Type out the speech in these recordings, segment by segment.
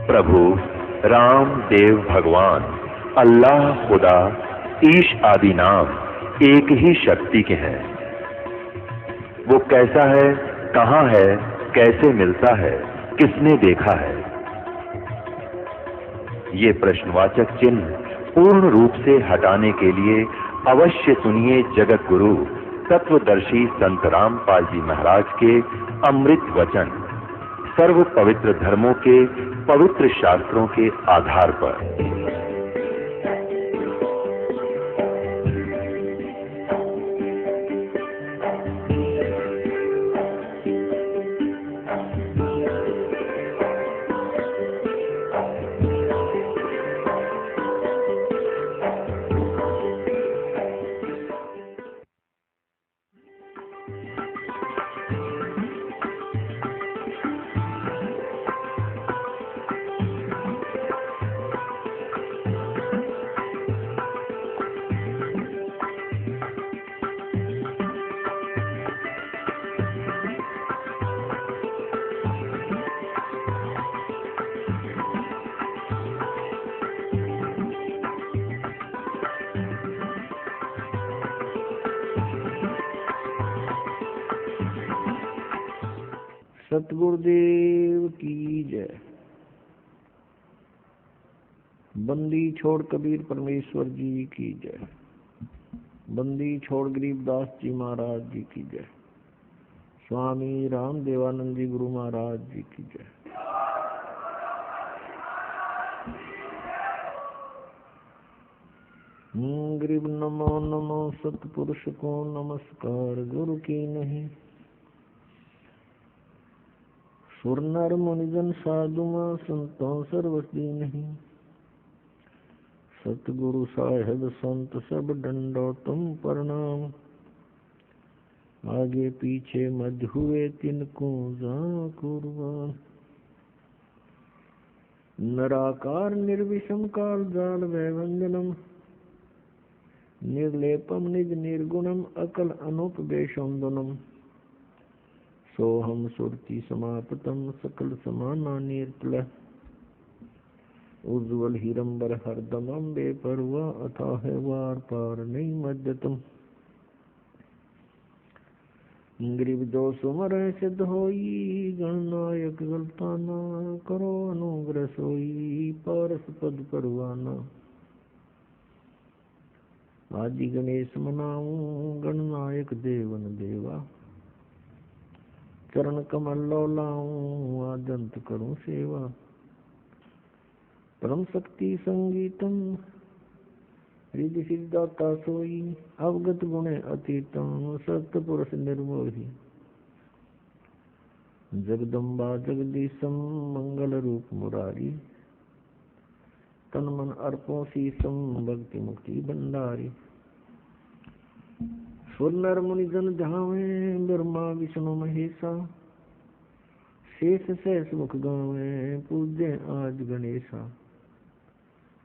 प्रभु राम देव भगवान अल्लाह खुदा ईश आदि नाम एक ही शक्ति के हैं। वो कैसा है, कहां है, कैसे मिलता है, किसने देखा है? ये प्रश्नवाचक चिन्ह पूर्ण रूप से हटाने के लिए अवश्य सुनिए जगत गुरु तत्वदर्शी संत रामपाल जी महाराज के अमृत वचन, सर्व पवित्र धर्मों के पवित्र शास्त्रों के आधार पर। सतगुरुदेव की जय। बंदी छोड़ कबीर परमेश्वर जी की जय। बंदी छोड़ गरीबदास जी महाराज जी की जय। स्वामी राम देवानंद जी गुरु महाराज जी की जय। गरीब नमो नमो सतपुरुष को नमस्कार, गुरु की नहीं सुर नर मुनिजन साधुमा संतों सर्वस्वी नहीं। सतगुरु साहेब संत सब डंडो तुम प्रणाम। आगे पीछे मध्य हुए तिनको जा कुर्बान। नराकार निर्विषम काल जाल वैवंजनम। निर्लेपम निज निर्गुणम अकल अनुपवेशोन्दनम। सोहम सुरति समापतम सकल समाना निर्तल। उज्ज्वल हिरंबर हरदमम बेपरवा अथाह वार पार नहीं मध्यतम। गरीब जो सुमर सिद्ध होई गणनायक गलताना। करो अनुग्रह सोई पारस पद परवाना। आदि गणेश मनाऊं गणनायक देवन देवा। चरण कमल लाऊं आदंत करूं सेवा। परम शक्ति संगीतम हृदय सिद्धाता सोई। अवगत गुणे अतीतम सत्पुरुष निर्मोही। जगदम्बा जगदीशम मंगल रूप मुरारी। तन मन अर्पो शीसम भक्ति मुक्ति भंडारी। सुर नर मुनि जन धावे ब्रह्मा विष्णु महेशा। शेष सहस मुख गावे पूज्य आज गणेशा।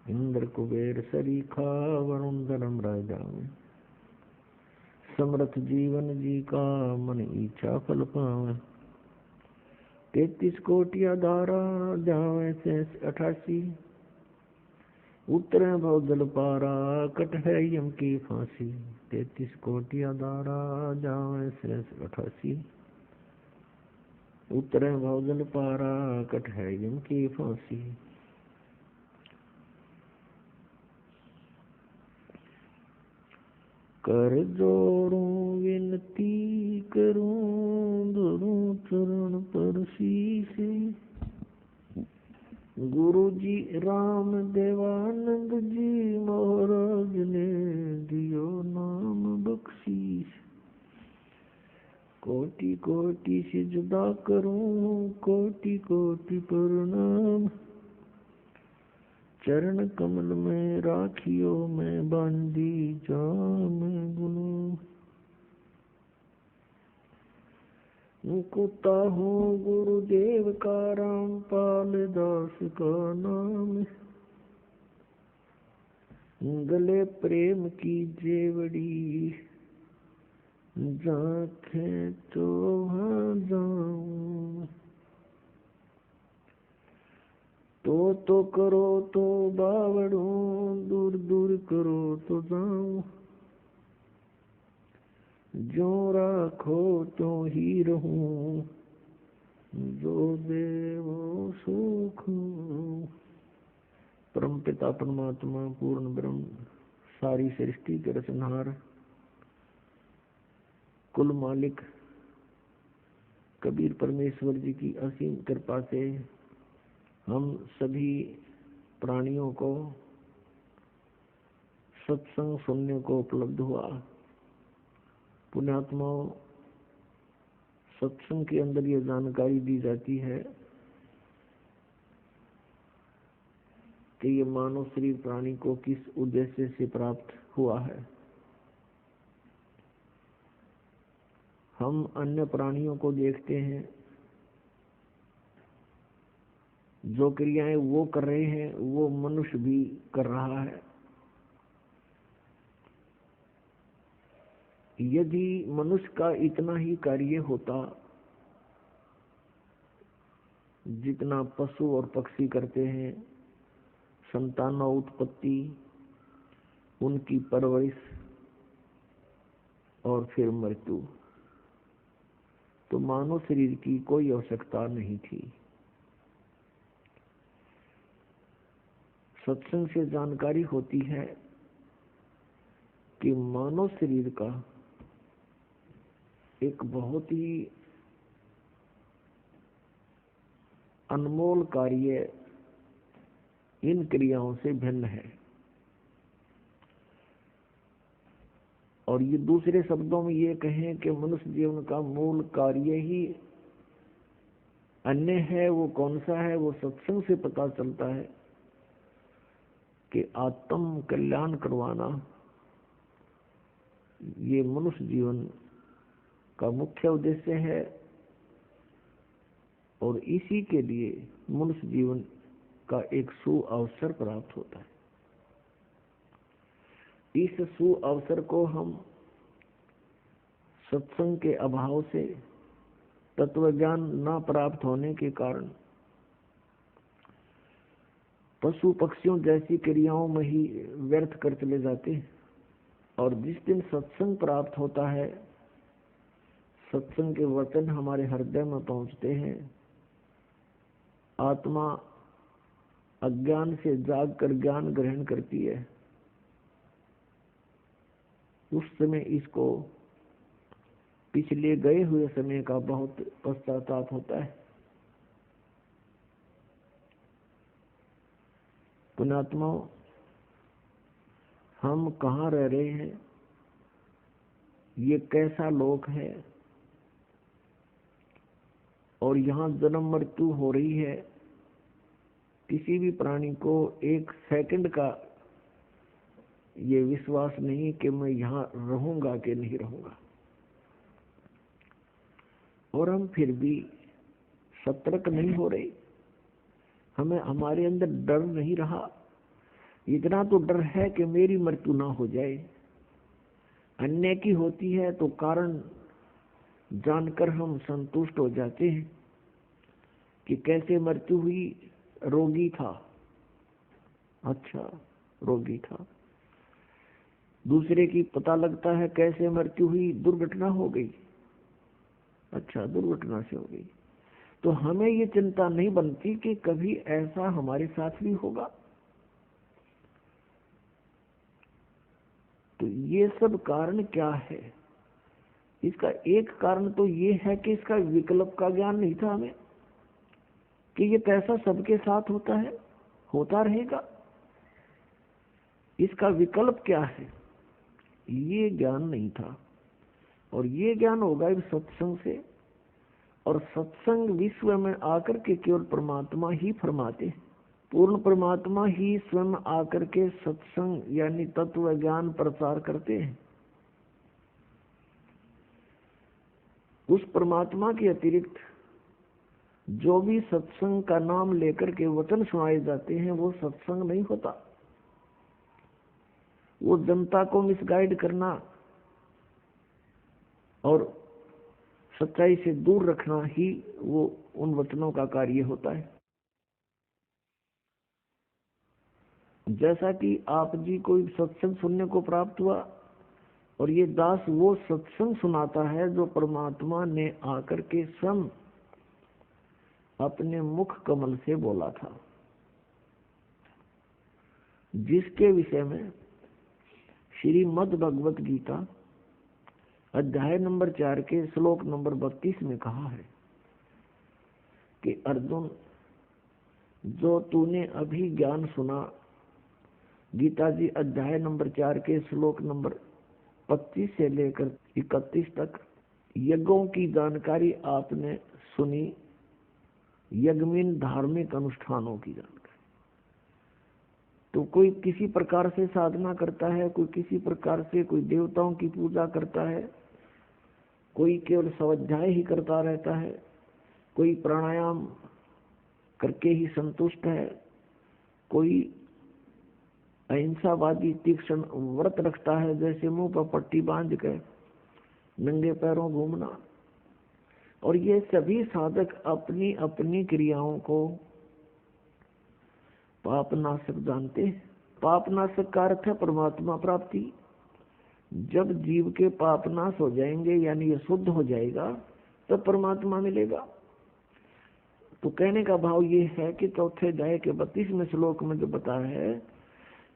इंद्र कुबेर सरीखा वरुण धर्म राजावे। समर्थ जीवन जी का मन इच्छा फल पावे। 33 कोटि धारा जावे शेष 88। उतरे भवजल पारा कट है यम की फांसी। 33 कोटि धारा जावे शेष 88। उतरे भवजल पारा कट है यम की फांसी। कर जोड़ूं विनती करूं धरूं चरण पर शीश। गुरु जी राम देवानंद जी महाराज ने दियो नाम बख्शीश। कोटि कोटि सिजदा करूं कोटि कोटि प्रणाम। चरण कमल में राखियो मैं बांधी जाम गुलाम। कुत्ता हूँ गुरुदेव का रामपाल दास का नाम। गले प्रेम की जेवड़ी जाके तो वहाँ जाऊं। तो करो तो बावड़ो, दूर दूर करो तो जाऊं, जो राखो तो ही रहूं, जो देवो सुख। परम पिता परमात्मा पूर्ण ब्रह्म, सारी सृष्टि के रचनहार, कुल मालिक कबीर परमेश्वर जी की असीम कृपा से हम सभी प्राणियों को सत्संग सुनने को उपलब्ध हुआ। पुण्यात्माओं, सत्संग के अंदर ये जानकारी दी जाती है कि ये मानव शरीर प्राणी को किस उद्देश्य से प्राप्त हुआ है। हम अन्य प्राणियों को देखते हैं, जो क्रियाएं वो कर रहे हैं वो मनुष्य भी कर रहा है। यदि मनुष्य का इतना ही कार्य होता जितना पशु और पक्षी करते हैं, संतान उत्पत्ति, उनकी परवरिश और फिर मृत्यु, तो मानव शरीर की कोई आवश्यकता नहीं थी। सत्संग से जानकारी होती है कि मानव शरीर का एक बहुत ही अनमोल कार्य इन क्रियाओं से भिन्न है। और ये दूसरे शब्दों में ये कहें कि मनुष्य जीवन का मूल कार्य ही अन्य है। वो कौन सा है? वो सत्संग से पता चलता है कि आत्म कल्याण करवाना ये मनुष्य जीवन का मुख्य उद्देश्य है, और इसी के लिए मनुष्य जीवन का एक सुअवसर प्राप्त होता है। इस सुअवसर को हम सत्संग के अभाव से, तत्व ज्ञान न प्राप्त होने के कारण पशु पक्षियों जैसी क्रियाओं में ही व्यर्थ कर चले जाते हैं। और जिस दिन सत्संग प्राप्त होता है, सत्संग के वचन हमारे हृदय में पहुंचते हैं, आत्मा अज्ञान से जाग कर ज्ञान ग्रहण करती है, उस समय इसको पिछले गए हुए समय का बहुत पश्चाताप होता है। पुण्यात्माओं, हम कहाँ रह रहे हैं, ये कैसा लोक है, और यहाँ जन्म मृत्यु हो रही है। किसी भी प्राणी को एक सेकंड का ये विश्वास नहीं कि मैं यहाँ रहूंगा कि नहीं रहूंगा, और हम फिर भी सतर्क नहीं हो रहे। हमें हमारे अंदर डर नहीं रहा। इतना तो डर है कि मेरी मृत्यु ना हो जाए। अन्य की होती है तो कारण जानकर हम संतुष्ट हो जाते हैं कि कैसे मृत्यु हुई, रोगी था, अच्छा रोगी था। दूसरे की पता लगता है कैसे मृत्यु हुई, दुर्घटना हो गई, अच्छा दुर्घटना से हो गई। तो हमें ये चिंता नहीं बनती कि कभी ऐसा हमारे साथ भी होगा। तो ये सब कारण क्या है? इसका एक कारण तो ये है कि इसका विकल्प का ज्ञान नहीं था हमें, कि ये कैसा सबके साथ होता है, होता रहेगा। इसका विकल्प क्या है, ये ज्ञान नहीं था। और ये ज्ञान होगा इस सत्संग से। और सत्संग विश्व में आकर के केवल परमात्मा ही फरमाते हैं। पूर्ण परमात्मा ही स्वयं आकर के सत्संग यानी तत्व ज्ञान प्रचार करते हैं। उस परमात्मा के अतिरिक्त जो भी सत्संग का नाम लेकर के वचन सुनाए जाते हैं वो सत्संग नहीं होता। वो जनता को मिसगाइड करना और सच्चाई से दूर रखना ही वो उन वचनों का कार्य होता है। जैसा कि आप जी कोई सत्संग सुनने को प्राप्त हुआ, और ये दास वो सत्संग सुनाता है जो परमात्मा ने आकर के स्वयं अपने मुख कमल से बोला था, जिसके विषय में श्रीमद् भगवत गीता अध्याय नंबर 4 के श्लोक नंबर 32 में कहा है कि अर्जुन, जो तूने अभी ज्ञान सुना, गीता जी अध्याय नंबर 4 के श्लोक नंबर 25 से लेकर 31 तक यज्ञों की जानकारी आपने सुनी, यज्ञमीन धार्मिक अनुष्ठानों की जानकारी। तो कोई किसी प्रकार से साधना करता है, कोई किसी प्रकार से कोई देवताओं की पूजा करता है, कोई केवल स्वाध्याय ही करता रहता है, कोई प्राणायाम करके ही संतुष्ट है, कोई अहिंसावादी तीक्ष्ण व्रत रखता है, जैसे मुंह पर पट्टी बांध के नंगे पैरों घूमना। और ये सभी साधक अपनी अपनी क्रियाओं को पापनाशक जानते हैं। पापनाशक का अर्थ है परमात्मा प्राप्ति। जब जीव के पापनाश हो जाएंगे, यानी ये शुद्ध हो जाएगा, तब परमात्मा मिलेगा। तो कहने का भाव ये है कि चौथे अध्याय के 32वें श्लोक में जो बताया है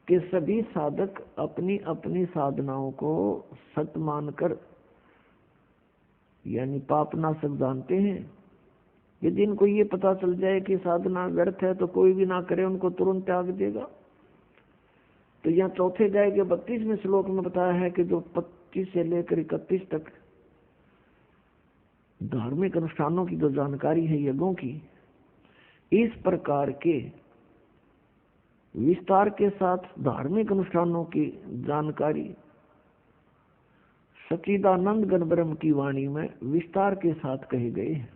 कि सभी साधक अपनी अपनी साधनाओं को सत्य मानकर यानी पापनाशक जानते हैं। यदि इनको ये पता चल जाए कि साधना व्यर्थ है तो कोई भी ना करे, उनको तुरंत त्याग देगा। तो यहाँ चौथे अध्याय के 32वें श्लोक में बताया है कि जो 25 से लेकर 31 तक धार्मिक अनुष्ठानों की जो जानकारी है, यज्ञों की, इस प्रकार के विस्तार के साथ धार्मिक अनुष्ठानों की जानकारी सच्चिदानंद घन ब्रह्म की वाणी में विस्तार के साथ कहे गए हैं।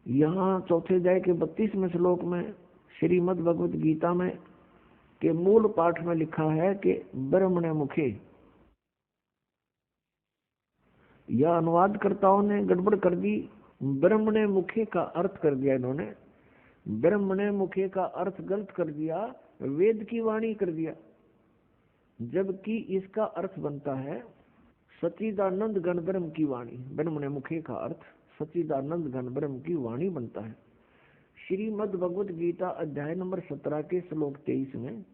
यहाँ चौथे अध्याय के 32वें श्लोक में श्रीमद् भगवत गीता में के मूल पाठ में लिखा है कि ब्रह्मणे मुखे। यह अनुवादकर्ताओं ने गड़बड़ कर दी, ब्रह्मणे मुखे का अर्थ कर दिया इन्होंने। ब्रह्मणे मुखे का अर्थ गलत कर दिया, वेद की वाणी कर दिया, जबकि इसका अर्थ बनता है सच्चिदानंद घन ब्रह्म की वाणी। ब्रह्मणे मुखे का अर्थ सच्चिदानंद घन ब्रह्म की वाणी बनता है। श्रीमद् भगवत गीता अध्याय नंबर 17 के श्लोक 23 में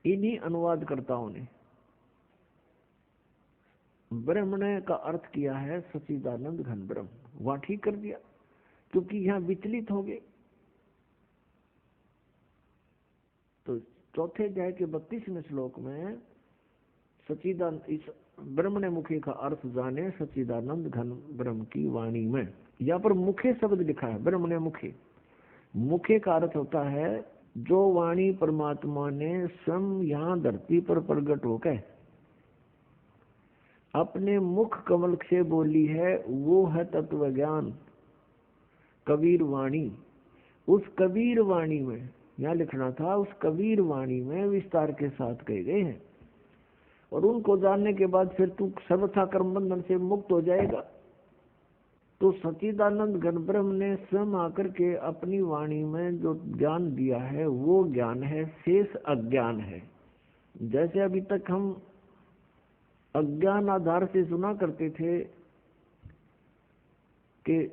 इन्हीं अनुवादकर्ताओं ने ब्रह्मणे का अर्थ किया है सच्चिदानंद घन ब्रह्म। वहां ठीक कर दिया, क्योंकि यहाँ विचलित हो गए। तो चौथे अध्याय के 32वें श्लोक में सच्चिदानंद, इस ब्रह्मणे मुखे का अर्थ जाने सच्चिदानंद घन ब्रह्म की वाणी में। यहाँ पर मुखे शब्द लिखा है, ब्रह्मणे मुखे। मुखे का अर्थ होता है जो वाणी परमात्मा ने स्वयं यहाँ धरती पर प्रकट होकर अपने मुख कमल से बोली है, वो है तत्व ज्ञान कबीर वाणी। उस कबीर वाणी में, यहाँ लिखना था, उस कबीर वाणी में विस्तार के साथ कहे गए हैं। और उनको जानने के बाद फिर तू सर्वथा कर्म बंधन से मुक्त हो जाएगा। तो सच्चिदानंद घन ब्रह्म ने स्वयं आकर के अपनी वाणी में जो ज्ञान दिया है, वो ज्ञान है, शेष अज्ञान है। जैसे अभी तक हम अज्ञान आधार से सुना करते थे कि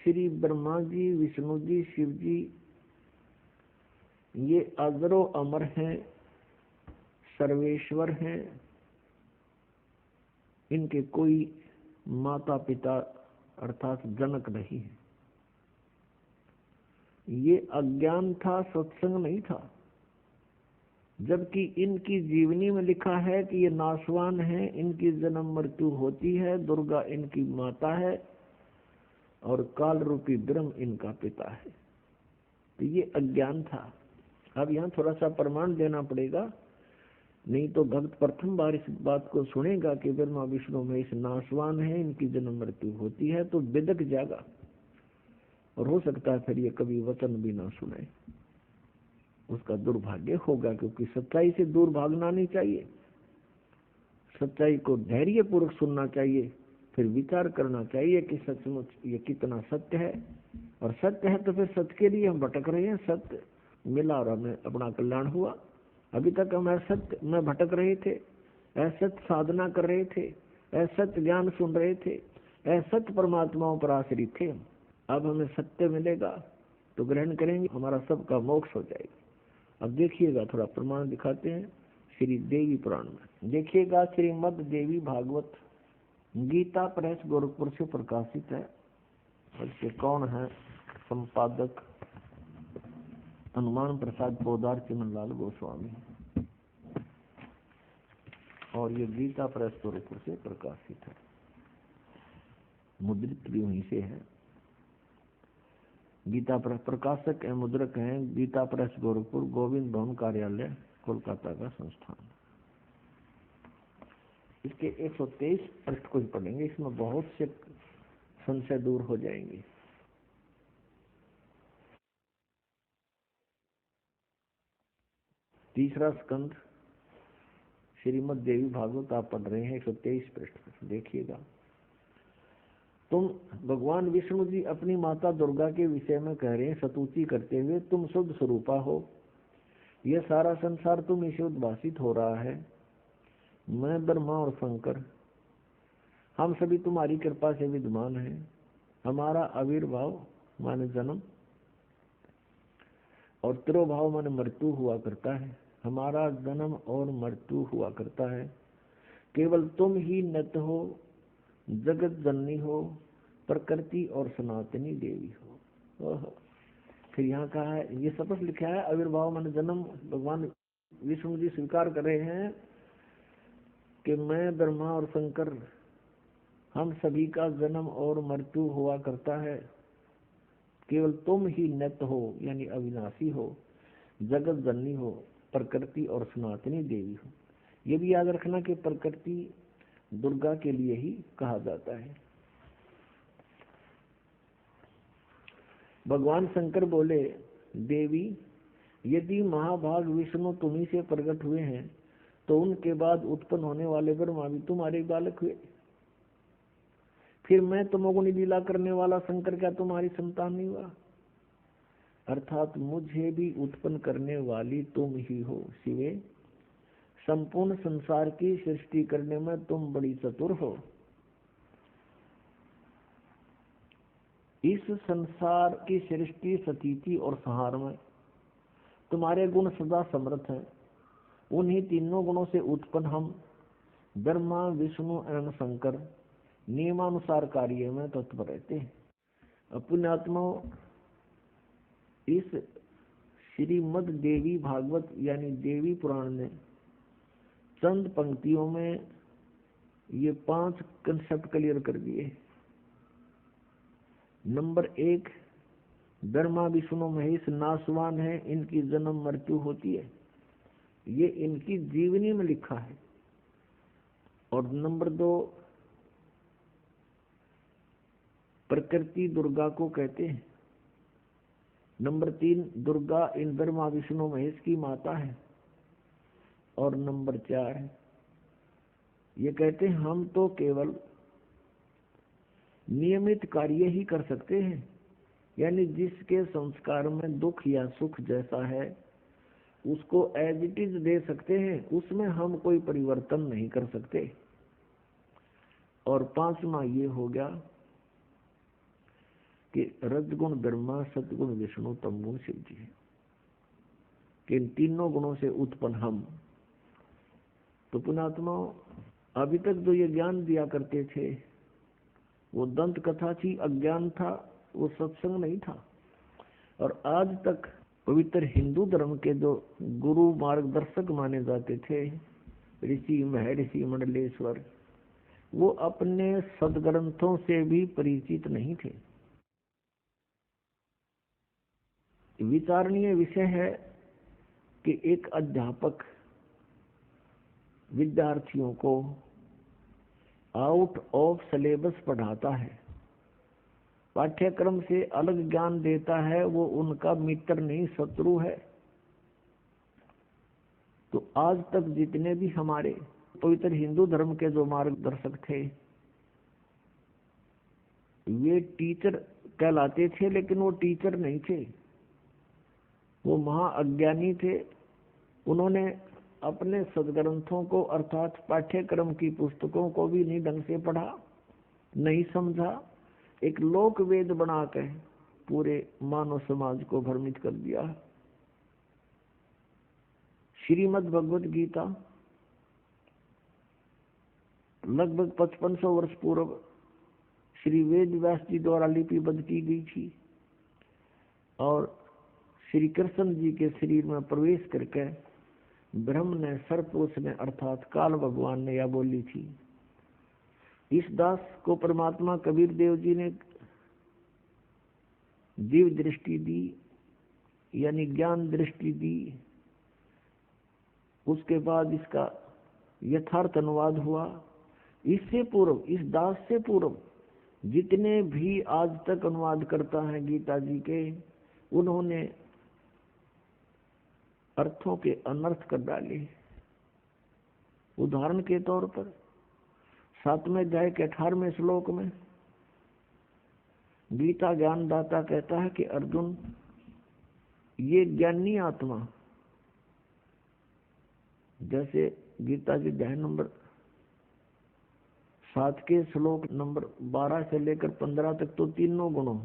श्री ब्रह्मा जी, विष्णु जी, शिव जी ये अजरो अमर हैं, सर्वेश्वर हैं, इनके कोई माता पिता अर्थात जनक नहीं है। ये अज्ञान था, सत्संग नहीं था। जबकि इनकी जीवनी में लिखा है कि ये नाशवान है, इनकी जन्म मृत्यु होती है, दुर्गा इनकी माता है और काल रूपी ब्रह्म इनका पिता है। तो ये अज्ञान था। अब यहाँ थोड़ा सा प्रमाण देना पड़ेगा, नहीं तो भक्त प्रथम बार इस बात को सुनेगा कि ब्रह्मा विष्णु में इस नाशवान है, इनकी जन्म मृत्यु होती है, तो बिदक जाएगा और हो सकता है फिर ये कभी वचन भी ना सुने। उसका दुर्भाग्य होगा, क्योंकि सच्चाई से दूर भागना नहीं चाहिए। सच्चाई को धैर्य पूर्वक सुनना चाहिए, फिर विचार करना चाहिए कि सचमुच ये कितना सत्य है, और सत्य है तो फिर सत्य के लिए हम भटक रहे हैं। सत्य मिला और हमें अपना कल्याण हुआ। अभी तक हम असत्य में भटक रहे थे, असत्य साधना कर रहे थे, असत्य ज्ञान सुन रहे थे, असत्य परमात्माओं पर आश्रित थे। अब हमें सत्य मिलेगा तो ग्रहण करेंगे, हमारा सबका मोक्ष हो जाएगा। अब देखिएगा, थोड़ा प्रमाण दिखाते हैं श्री देवी पुराण में। देखिएगा, श्रीमद देवी भागवत गीता प्रेस गोरखपुर से प्रकाशित है। इसके कौन है संपादक? हनुमान प्रसाद पोदार चिमनलाल गोस्वामी, और ये गीता प्रेस गोरखपुर से प्रकाशित है। मुद्रित भी वहीं से है। गीता प्रेस प्रकाशक एवं मुद्रक हैं गीता प्रेस गोरखपुर, गोविंद भवन कार्यालय, कोलकाता का संस्थान। इसके 123 पृष्ठ को ही पढ़ेंगे, इसमें बहुत से संशय दूर हो जाएंगे। तीसरा स्कंद श्रीमद देवी भागवत आप पढ़ रहे हैं, 123 पृष्ठ देखिएगा। तुम भगवान विष्णु जी अपनी माता दुर्गा के विषय में कह रहे हैं, स्तुति करते हुए, तुम शुद्ध स्वरूपा हो, यह सारा संसार तुम इसे उद्भासित हो रहा है। मैं ब्रह्मा और शंकर हम सभी तुम्हारी कृपा से विद्यमान हैं। हमारा आविर्भाव माने जन्म और तिरोभाव माने मृत्यु हुआ करता है। हमारा जन्म और मृत्यु हुआ करता है। केवल तुम ही नित्य हो, जगत जननी हो, प्रकृति और सनातनी देवी हो। फिर यहाँ कहा है, ये शपथ लिखा है, आविर्भाव माने जन्म। भगवान विष्णु जी स्वीकार कर रहे हैं कि मैं ब्रह्मा और शंकर हम सभी का जन्म और मृत्यु हुआ करता है। केवल तुम ही नित्य हो यानी अविनाशी हो, जगत जननी हो, प्रकृति और सनातनी देवी हो। ये भी याद रखना कि प्रकृति दुर्गा के लिए ही कहा जाता है। भगवान शंकर बोले, देवी यदि महाभाग विष्णु तुम्ही से प्रकट हुए हैं तो उनके बाद उत्पन्न होने वाले ब्रह्मा भी तुम्हारे बालक हुए। फिर मैं तमोगुणी लीला करने वाला शंकर क्या तुम्हारी संतान नहीं हुआ? अर्थात मुझे भी उत्पन्न करने वाली तुम ही हो शिवे। संपूर्ण संसार की सृष्टि करने में तुम बड़ी चतुर हो। इस संसार की सृष्टि, स्थिति और संहार में तुम्हारे गुण सदा समर्थ हैं। उन्हीं तीनों गुणों से उत्पन्न हम ब्रह्मा, विष्णु एवं शंकर नियमानुसार कार्य में तत्पर रहते हैं। पुण्यात्माओं, इस श्रीमद देवी भागवत यानी देवी पुराण ने चंद पंक्तियों में ये 5 कंसेप्ट क्लियर कर दिए। नंबर 1, ब्रह्मा विष्णु महेश नाशवान है, इनकी जन्म मृत्यु होती है, ये इनकी जीवनी में लिखा है। और नंबर 2, प्रकृति दुर्गा को कहते हैं। नंबर 3, दुर्गा इन ब्रह्मा विष्णु महेश की माता है। और नंबर 4, ये कहते हैं हम तो केवल नियमित कार्य ही कर सकते हैं, यानी जिसके संस्कार में दुख या सुख जैसा है उसको एज इट इज दे सकते हैं, उसमें हम कोई परिवर्तन नहीं कर सकते। और 5वां ये हो गया कि रजगुण ब्रह्मा, सतगुण विष्णु, तमगुण शिव जी है, कि इन तीनों गुणों से उत्पन्न हम। तो पुण्यात्माओं, अभी तक जो ये ज्ञान दिया करते थे वो दंत कथा थी, अज्ञान था, वो सत्संग नहीं था। और आज तक पवित्र हिंदू धर्म के जो गुरु मार्गदर्शक माने जाते थे, ऋषि महर्षि मंडलेश्वर, वो अपने सदग्रंथों से भी परिचित नहीं थे। विचारणीय विषय है कि एक अध्यापक विद्यार्थियों को आउट ऑफ सिलेबस पढ़ाता है, पाठ्यक्रम से अलग ज्ञान देता है, वो उनका मित्र नहीं शत्रु है। तो आज तक जितने भी हमारे पवित्र हिंदू धर्म के जो मार्गदर्शक थे वे टीचर कहलाते थे, लेकिन वो टीचर नहीं थे, वो महा अज्ञानी थे। उन्होंने अपने सदग्रंथों को अर्थात पाठ्यक्रम की पुस्तकों को भी नहीं ढंग से पढ़ा, नहीं समझा, एक लोक वेद बनाकर पूरे मानव समाज को भ्रमित कर दिया। श्रीमद् भगवद गीता लगभग 5500 वर्ष पूर्व श्री वेद व्यास जी द्वारा लिपिबद्ध की गई थी और श्री कृष्ण जी के शरीर में प्रवेश करके ब्रह्म ने, सर्वपुरुष ने अर्थात काल भगवान ने यह बोली थी। इस दास को परमात्मा कबीर देव जी ने दिव्य दृष्टि दी, यानी ज्ञान दृष्टि दी। उसके बाद इसका यथार्थ अनुवाद हुआ। इससे पूर्व, इस दास से पूर्व जितने भी आज तक अनुवाद करता है गीता जी के, उन्होंने अर्थों के अनर्थ कर डाले। उदाहरण के तौर पर 7वें अध्याय के 18वें श्लोक में गीता ज्ञानदाता कहता है कि अर्जुन, ये ज्ञानी आत्मा, जैसे गीता जी अध्याय नंबर 7 के श्लोक नंबर 12 से लेकर 15 तक तो तीनों गुणों,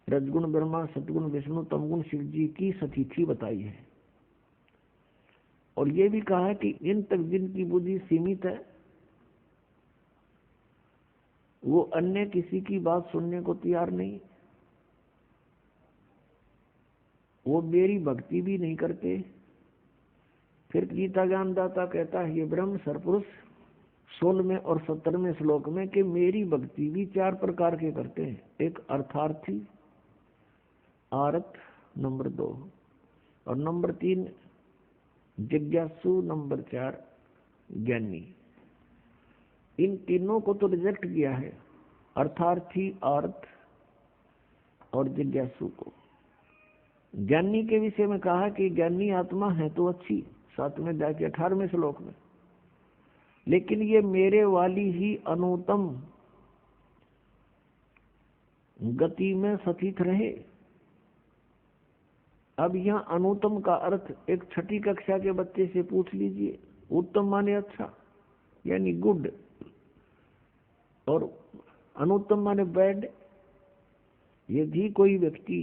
रजगुण ब्रह्मा, सतगुण विष्णु, तमगुण शिव जी की सतिथि बताई है। और ये भी कहा है कि इन तक जिनकी बुद्धि सीमित है, वो अन्य किसी की बात सुनने को तैयार नहीं, वो मेरी भक्ति भी नहीं करते। फिर गीता ज्ञानदाता कहता है ये ब्रह्म सर्वपुरुष 16वें और 17वें श्लोक में कि मेरी भक्ति भी 4 प्रकार के करते हैं। एक अर्थार्थी, आरत नंबर 2, और नंबर 3 जिज्ञासु, नंबर 4 ज्ञानी। इन तीनों को तो रिजेक्ट किया है, अर्थार्थी, आर्थ और जिज्ञासु को। ज्ञानी के विषय में कहा कि ज्ञानी आत्मा है तो अच्छी, 7वें अध्याय के 18वें श्लोक में, लेकिन ये मेरे वाली ही अनुत्तम गति में स्थित रहे। अब यहाँ अनुत्तम का अर्थ एक 6ठी कक्षा के बच्चे से पूछ लीजिए। उत्तम माने अच्छा, यानी गुड, और अनुत्तम माने बैड। यदि कोई व्यक्ति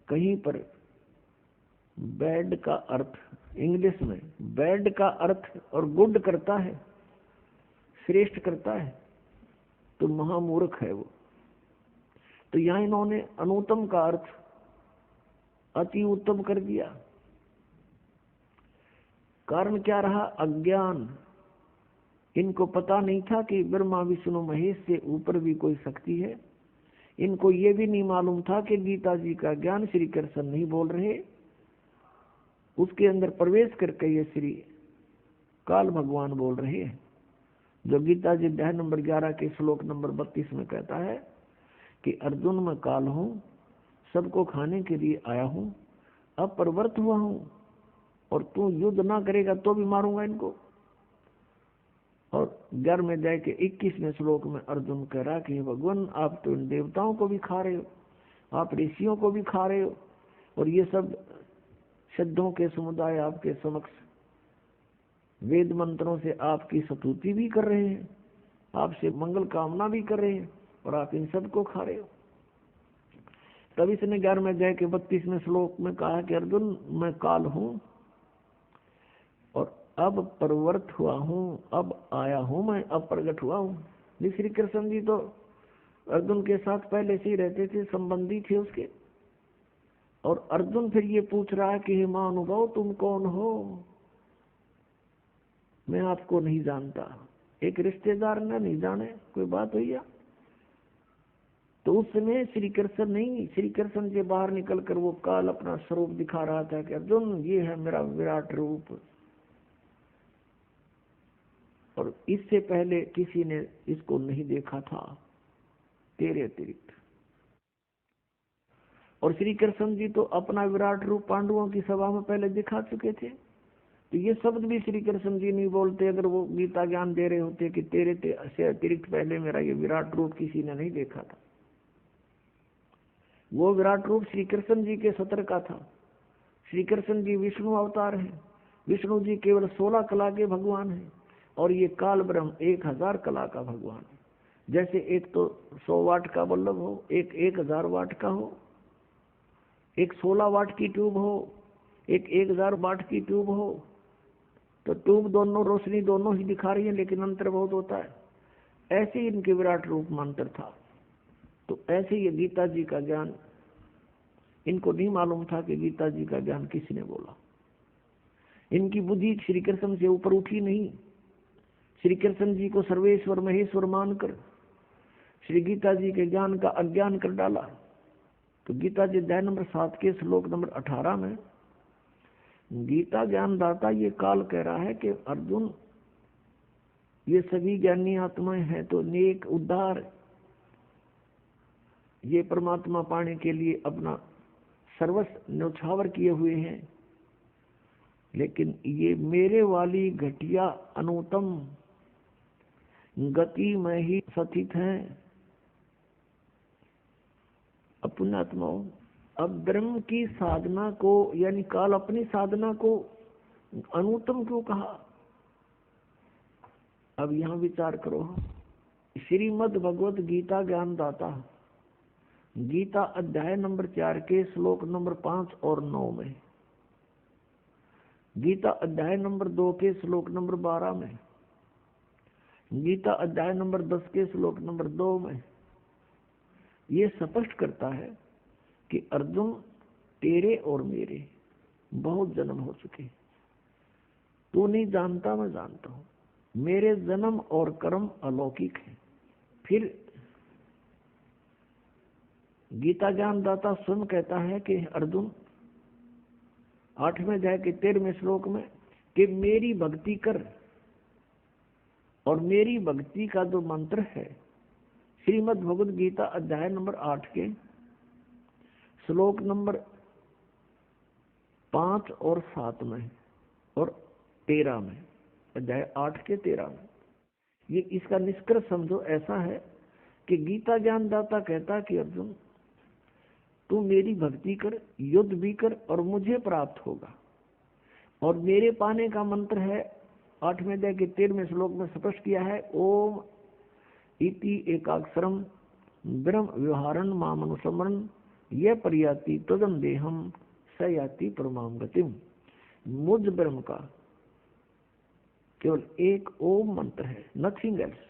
कहीं पर बैड का अर्थ, इंग्लिश में बैड का अर्थ और गुड करता है, श्रेष्ठ करता है, तो महामूर्ख है वो। तो यहाँ इन्होंने अनुत्तम का अर्थ अति उत्तम कर दिया। कारण क्या रहा? अज्ञान। इनको पता नहीं था कि ब्रह्मा विष्णु महेश से ऊपर भी कोई शक्ति है। इनको ये भी नहीं मालूम था कि गीता जी का ज्ञान श्री कृष्ण नहीं बोल रहे, उसके अंदर प्रवेश करके ये श्री काल भगवान बोल रहे हैं। जो गीता जी अध्याय नंबर 11 के श्लोक नंबर 32 में कहता है कि अर्जुन मैं काल हूँ, सबको खाने के लिए आया हूँ, अब प्रवृत्त हुआ हूँ, और तू युद्ध ना करेगा तो भी मारूंगा इनको। और 11वें अध्याय के 21वें श्लोक में अर्जुन कह रहा कि भगवान आप तो इन देवताओं को भी खा रहे हो, आप ऋषियों को भी खा रहे हो, और ये सब सिद्धों के समुदाय आपके समक्ष वेद मंत्रों से आपकी स्तुति भी कर रहे हैं, आपसे मंगल कामना भी कर रहे हैं, और आप इन सब को खा रहे हो। तब इसने 11वें अध्याय के 32वें श्लोक में कहा कि अर्जुन मैं काल हूँ और अब प्रवृत्त हुआ हूँ, अब आया हूँ मैं, अब प्रकट हुआ हूँ। श्री कृष्ण जी तो अर्जुन के साथ पहले से ही रहते थे, संबंधी थे उसके। और अर्जुन फिर ये पूछ रहा है कि हे महानुभाव तुम कौन हो? मैं आपको नहीं जानता। एक रिश्तेदार ने नहीं जाने, कोई बात हुई है? तो उस समय श्री कृष्ण नहीं, श्री कृष्ण से बाहर निकलकर वो काल अपना स्वरूप दिखा रहा था कि अर्जुन ये है मेरा विराट रूप। और इससे पहले किसी ने इसको नहीं देखा था तेरे अतिरिक्त। और श्री कृष्ण जी तो अपना विराट रूप पांडवों की सभा में पहले दिखा चुके थे। तो ये शब्द भी श्री कृष्ण जी नहीं बोलते अगर वो गीता ज्ञान दे रहे होते कि तेरे से अतिरिक्त पहले मेरा ये विराट रूप किसी ने नहीं देखा था। वो विराट रूप श्री कृष्ण जी के सत्र का था। श्री कृष्ण जी विष्णु अवतार हैं। विष्णु जी केवल 16 कला के भगवान हैं और ये काल ब्रह्म 1000 कला का भगवान है। जैसे एक तो 100 वाट का बल्ब हो, एक 1000 वाट का हो, एक 16 वाट की ट्यूब हो, एक 1000 वाट की ट्यूब हो, तो ट्यूब दोनों रोशनी दोनों ही दिखा रही है लेकिन अंतर बहुत होता है। ऐसे ही इनके विराट रूप में अंतर था। तो ऐसे ये गीता जी का ज्ञान इनको नहीं मालूम था कि गीता जी का ज्ञान किसने बोला। इनकी बुद्धि श्री कृष्ण से ऊपर उठी नहीं। श्री कृष्ण जी को सर्वेश्वर महेश्वर मानकर श्री गीता जी के ज्ञान का अज्ञान कर डाला। तो गीता जी अध्याय नंबर 7 के श्लोक नंबर 18 में गीता ज्ञानदाता ये काल कह रहा है कि अर्जुन ये सभी ज्ञानी आत्माएं हैं तो नेक उद्धार ये परमात्मा पाने के लिए अपना सर्वस्व न्यौछावर किए हुए हैं, लेकिन ये मेरे वाली घटिया अनुत्तम गति में ही स्थित हैं। अपने आत्माओं, अब ब्रह्म की साधना को यानी काल अपनी साधना को अनुत्तम क्यों कहा? अब यहां विचार करो। श्रीमद् भगवत गीता ज्ञानदाता गीता अध्याय नंबर 4 के श्लोक नंबर 5 और 9 में, गीता अध्याय नंबर 2 के श्लोक नंबर 12 में, गीता अध्याय नंबर 10 के श्लोक नंबर 2 में ये स्पष्ट करता है कि अर्जुन तेरे और मेरे बहुत जन्म हो चुके। तू नहीं जानता, मैं जानता हूं। मेरे जन्म और कर्म अलौकिक है। फिर गीता ज्ञानदाता स्वयं कहता है कि अर्जुन 8वें अध्याय के 13वें श्लोक में कि मेरी भक्ति कर, और मेरी भक्ति का जो मंत्र है श्रीमद् भगवद गीता अध्याय नंबर 8 के श्लोक नंबर 5 और 7 में और 13 में, अध्याय 8 के 13 में, ये इसका निष्कर्ष समझो ऐसा है कि गीता ज्ञानदाता कहता कि अर्जुन तू मेरी भक्ति कर, युद्ध भी कर और मुझे प्राप्त होगा। और मेरे पाने का मंत्र है 8वें अध्याय के 13वें श्लोक में स्पष्ट किया है, ओम इति एकाक्षरम ब्रह्म व्यवहारन मामनुसमरण यह परियाति तदम देहम सयाति परमाम गतिम। मुझ ब्रह्म का केवल एक ओम मंत्र है, नथिंग एल्स।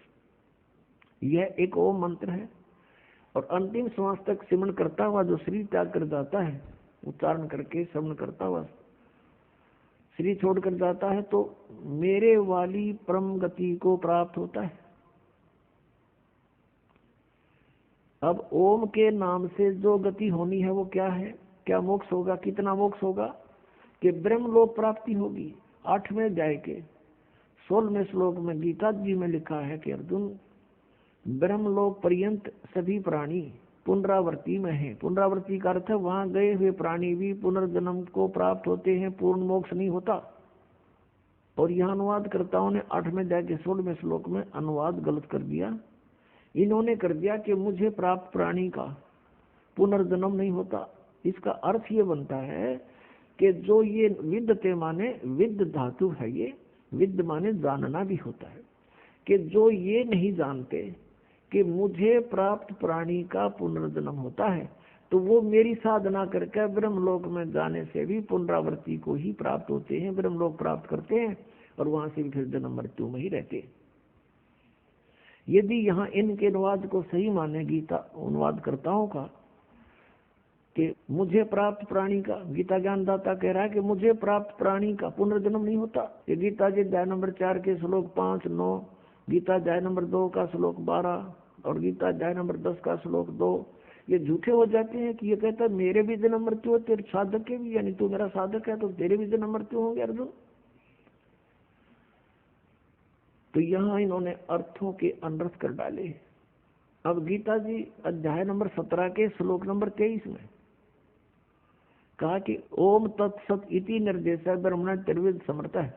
यह एक ओम मंत्र है और अंतिम श्वास तक सिमरण करता हुआ जो शरीर त्याग कर जाता है, उच्चारण करके श्रवण करता हुआ शरीर छोड़ कर जाता है तो मेरे वाली परम गति को प्राप्त होता है। अब ओम के नाम से जो गति होनी है वो क्या है? क्या मोक्ष होगा? कितना मोक्ष होगा? कि ब्रह्मलोक प्राप्ति होगी। 8वें अध्याय के 16वें श्लोक में गीता जी में लिखा है कि अर्जुन ब्रह्मलोक पर्यंत सभी प्राणी पुनरावृत्ति में है। पुनरावृत्ति का अर्थ है वहां गए हुए प्राणी भी पुनर्जन्म को प्राप्त होते हैं, पूर्ण मोक्ष नहीं होता। और यह अनुवादकर्ताओं ने 8वें अध्याय के 16वें श्लोक में अनुवाद गलत कर दिया। इन्होंने कर दिया कि मुझे प्राप्त प्राणी का पुनर्जन्म नहीं होता। इसका अर्थ ये बनता है कि जो ये विद्यते माने विद्य धातु है, ये विद्य माने जानना भी होता है, कि जो ये नहीं जानते कि मुझे प्राप्त प्राणी का पुनर्जन्म होता है तो वो मेरी साधना करके ब्रह्मलोक में जाने से भी पुनरावृत्ति को ही प्राप्त होते हैं, ब्रह्मलोक प्राप्त करते हैं और वहां से फिर जन्म मृत्यु में ही रहते हैं। यदि यहाँ इनके अनुवाद को सही माने गीता अनुवादकर्ताओं का कि मुझे प्राप्त प्राणी का, गीता ज्ञानदाता कह रहा है कि मुझे प्राप्त प्राणी का पुनर्जन्म नहीं होता। ये गीता जी अध्याय नंबर 4 के श्लोक 5, 9, गीता अध्याय नंबर 2 का श्लोक 12 और गीता अध्याय नंबर 10 का श्लोक 2 ये झूठे हो जाते हैं कि ये कहता है मेरे भी जन्म मृत्यु हो, तेरे साधक के भी, यानी तू मेरा साधक है तो तेरे भी जन्म मृत्यु होंगे अर्जुन। तो यहाँ इन्होंने अर्थों के अनर्थ कर डाले। अब गीता जी अध्याय नंबर 17 के श्लोक नंबर 23 में कहा कि ओम तत्सत इति निर्देश है ब्रह्मण त्रिविध समर्थ है।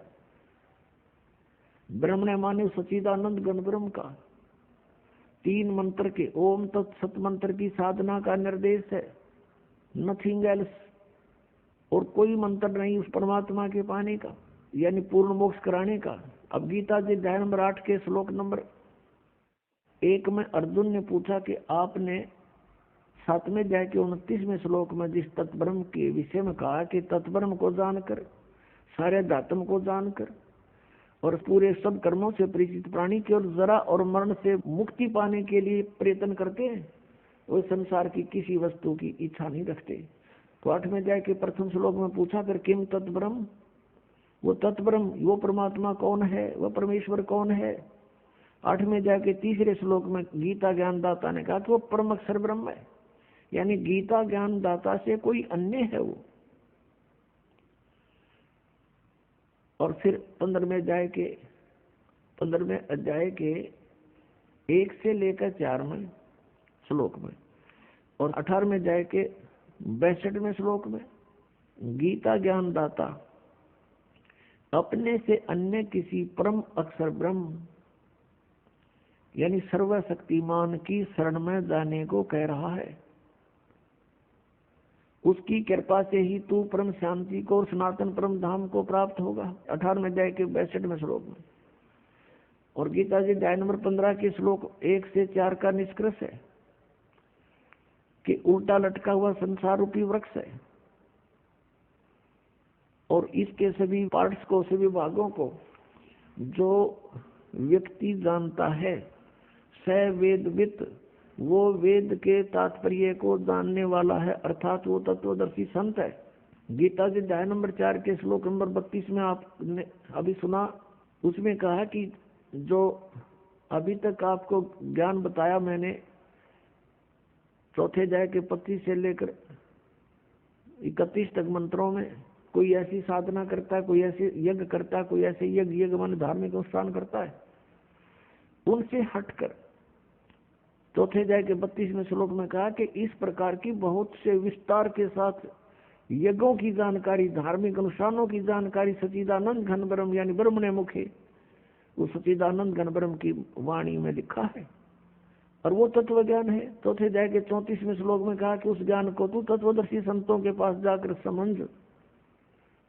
ब्रह्मण माने सच्चिदानंद गण ब्रह्म का 3 मंत्र के ओम तत्सत मंत्र की साधना का निर्देश है, नथिंग एल्स। और कोई मंत्र नहीं उस परमात्मा के पाने का, यानी पूर्ण मोक्ष कराने का। अब गीता जी अध्याय नंबर 8 के श्लोक नंबर 1 में अर्जुन ने पूछा कि आपने 7वें अध्याय के 29वें श्लोक में जिस तत्ब्रह्म के विषय में कहा कि तत्ब्रह्म को जानकर, सारे धातम को जानकर और पूरे सब कर्मों से परिचित प्राणी केवल जरा और मरण से मुक्ति पाने के लिए प्रयत्न करते हैं, वो संसार की किसी वस्तु की इच्छा नहीं रखते। तो 8वें अध्याय के प्रथम श्लोक में पूछा कर किम तत्ब्रह्म, वो तत्ब्रह्म, वो परमात्मा कौन है, वह परमेश्वर कौन है। 8वें अध्याय के 3रे श्लोक में गीता ज्ञानदाता ने कहा कि वो परम अक्षर ब्रह्म है, यानी गीता ज्ञानदाता से कोई अन्य है वो। और फिर 15वें अध्याय के 1 से लेकर 4 में श्लोक में और 18वें अध्याय के 62वें श्लोक में गीता ज्ञानदाता अपने से अन्य किसी परम अक्षर ब्रह्म यानी सर्वशक्तिमान की शरण में जाने को कह रहा है। उसकी कृपा से ही तू परम शांति को और सनातन परम धाम को प्राप्त होगा, 18वें अध्याय के 62वें श्लोक में। और गीता जी अध्याय नंबर 15 के श्लोक 1 से 4 का निष्कर्ष है कि उल्टा लटका हुआ संसार रूपी वृक्ष है और इसके सभी पार्ट्स को, सभी भागों को जो व्यक्ति जानता है, स वेदवित, वो वेद के तात्पर्य को जानने वाला है, अर्थात वो तत्वदर्शी संत है। गीता जी अध्याय नंबर 4 के श्लोक नंबर 32 में आपने अभी सुना, उसमें कहा कि जो अभी तक आपको ज्ञान बताया मैंने, चौथे अध्याय के 25 से लेकर 31 तक मंत्रों में, कोई ऐसी साधना करता है, कोई ऐसे यज्ञ करता है, कोई ऐसे यज्ञ माने धार्मिक अनुष्ठान करता है, उनसे हटकर चौथे अध्याय के 32वें श्लोक में कहा कि इस प्रकार की बहुत से विस्तार के साथ यज्ञों की जानकारी, धार्मिक अनुष्ठानों की जानकारी सच्चिदानंद घन ब्रह्म यानी ब्रह्म ने मुखे, वो सच्चिदानंद घन ब्रह्म की वाणी में लिखा है और वो तत्व ज्ञान है। चौथे अध्याय के 34वें श्लोक में कहा कि उस ज्ञान को तू तत्वदर्शी संतों के पास जाकर समझ,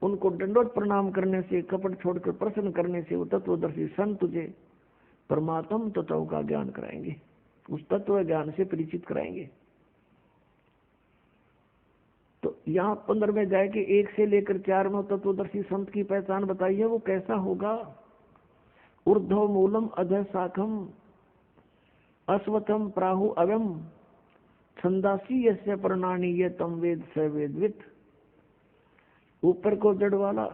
उनको दंडोत प्रणाम करने से, कपट छोड़कर प्रश्न करने से वो तत्वदर्शी संत तुझे परमात्म तत्व का ज्ञान कराएंगे, उस तत्व ज्ञान से परिचित कराएंगे। तो यहाँ 15वें अध्याय के 1 से लेकर 4 में तत्वदर्शी संत की पहचान बताई है। वो कैसा होगा? ऊर्ध्व मूलम अधः शाखम अश्वत्थम प्राहु अवम छंदासी यस्य प्रणानी ये तम वेद स वेदवित। ऊपर को जड़ वाला,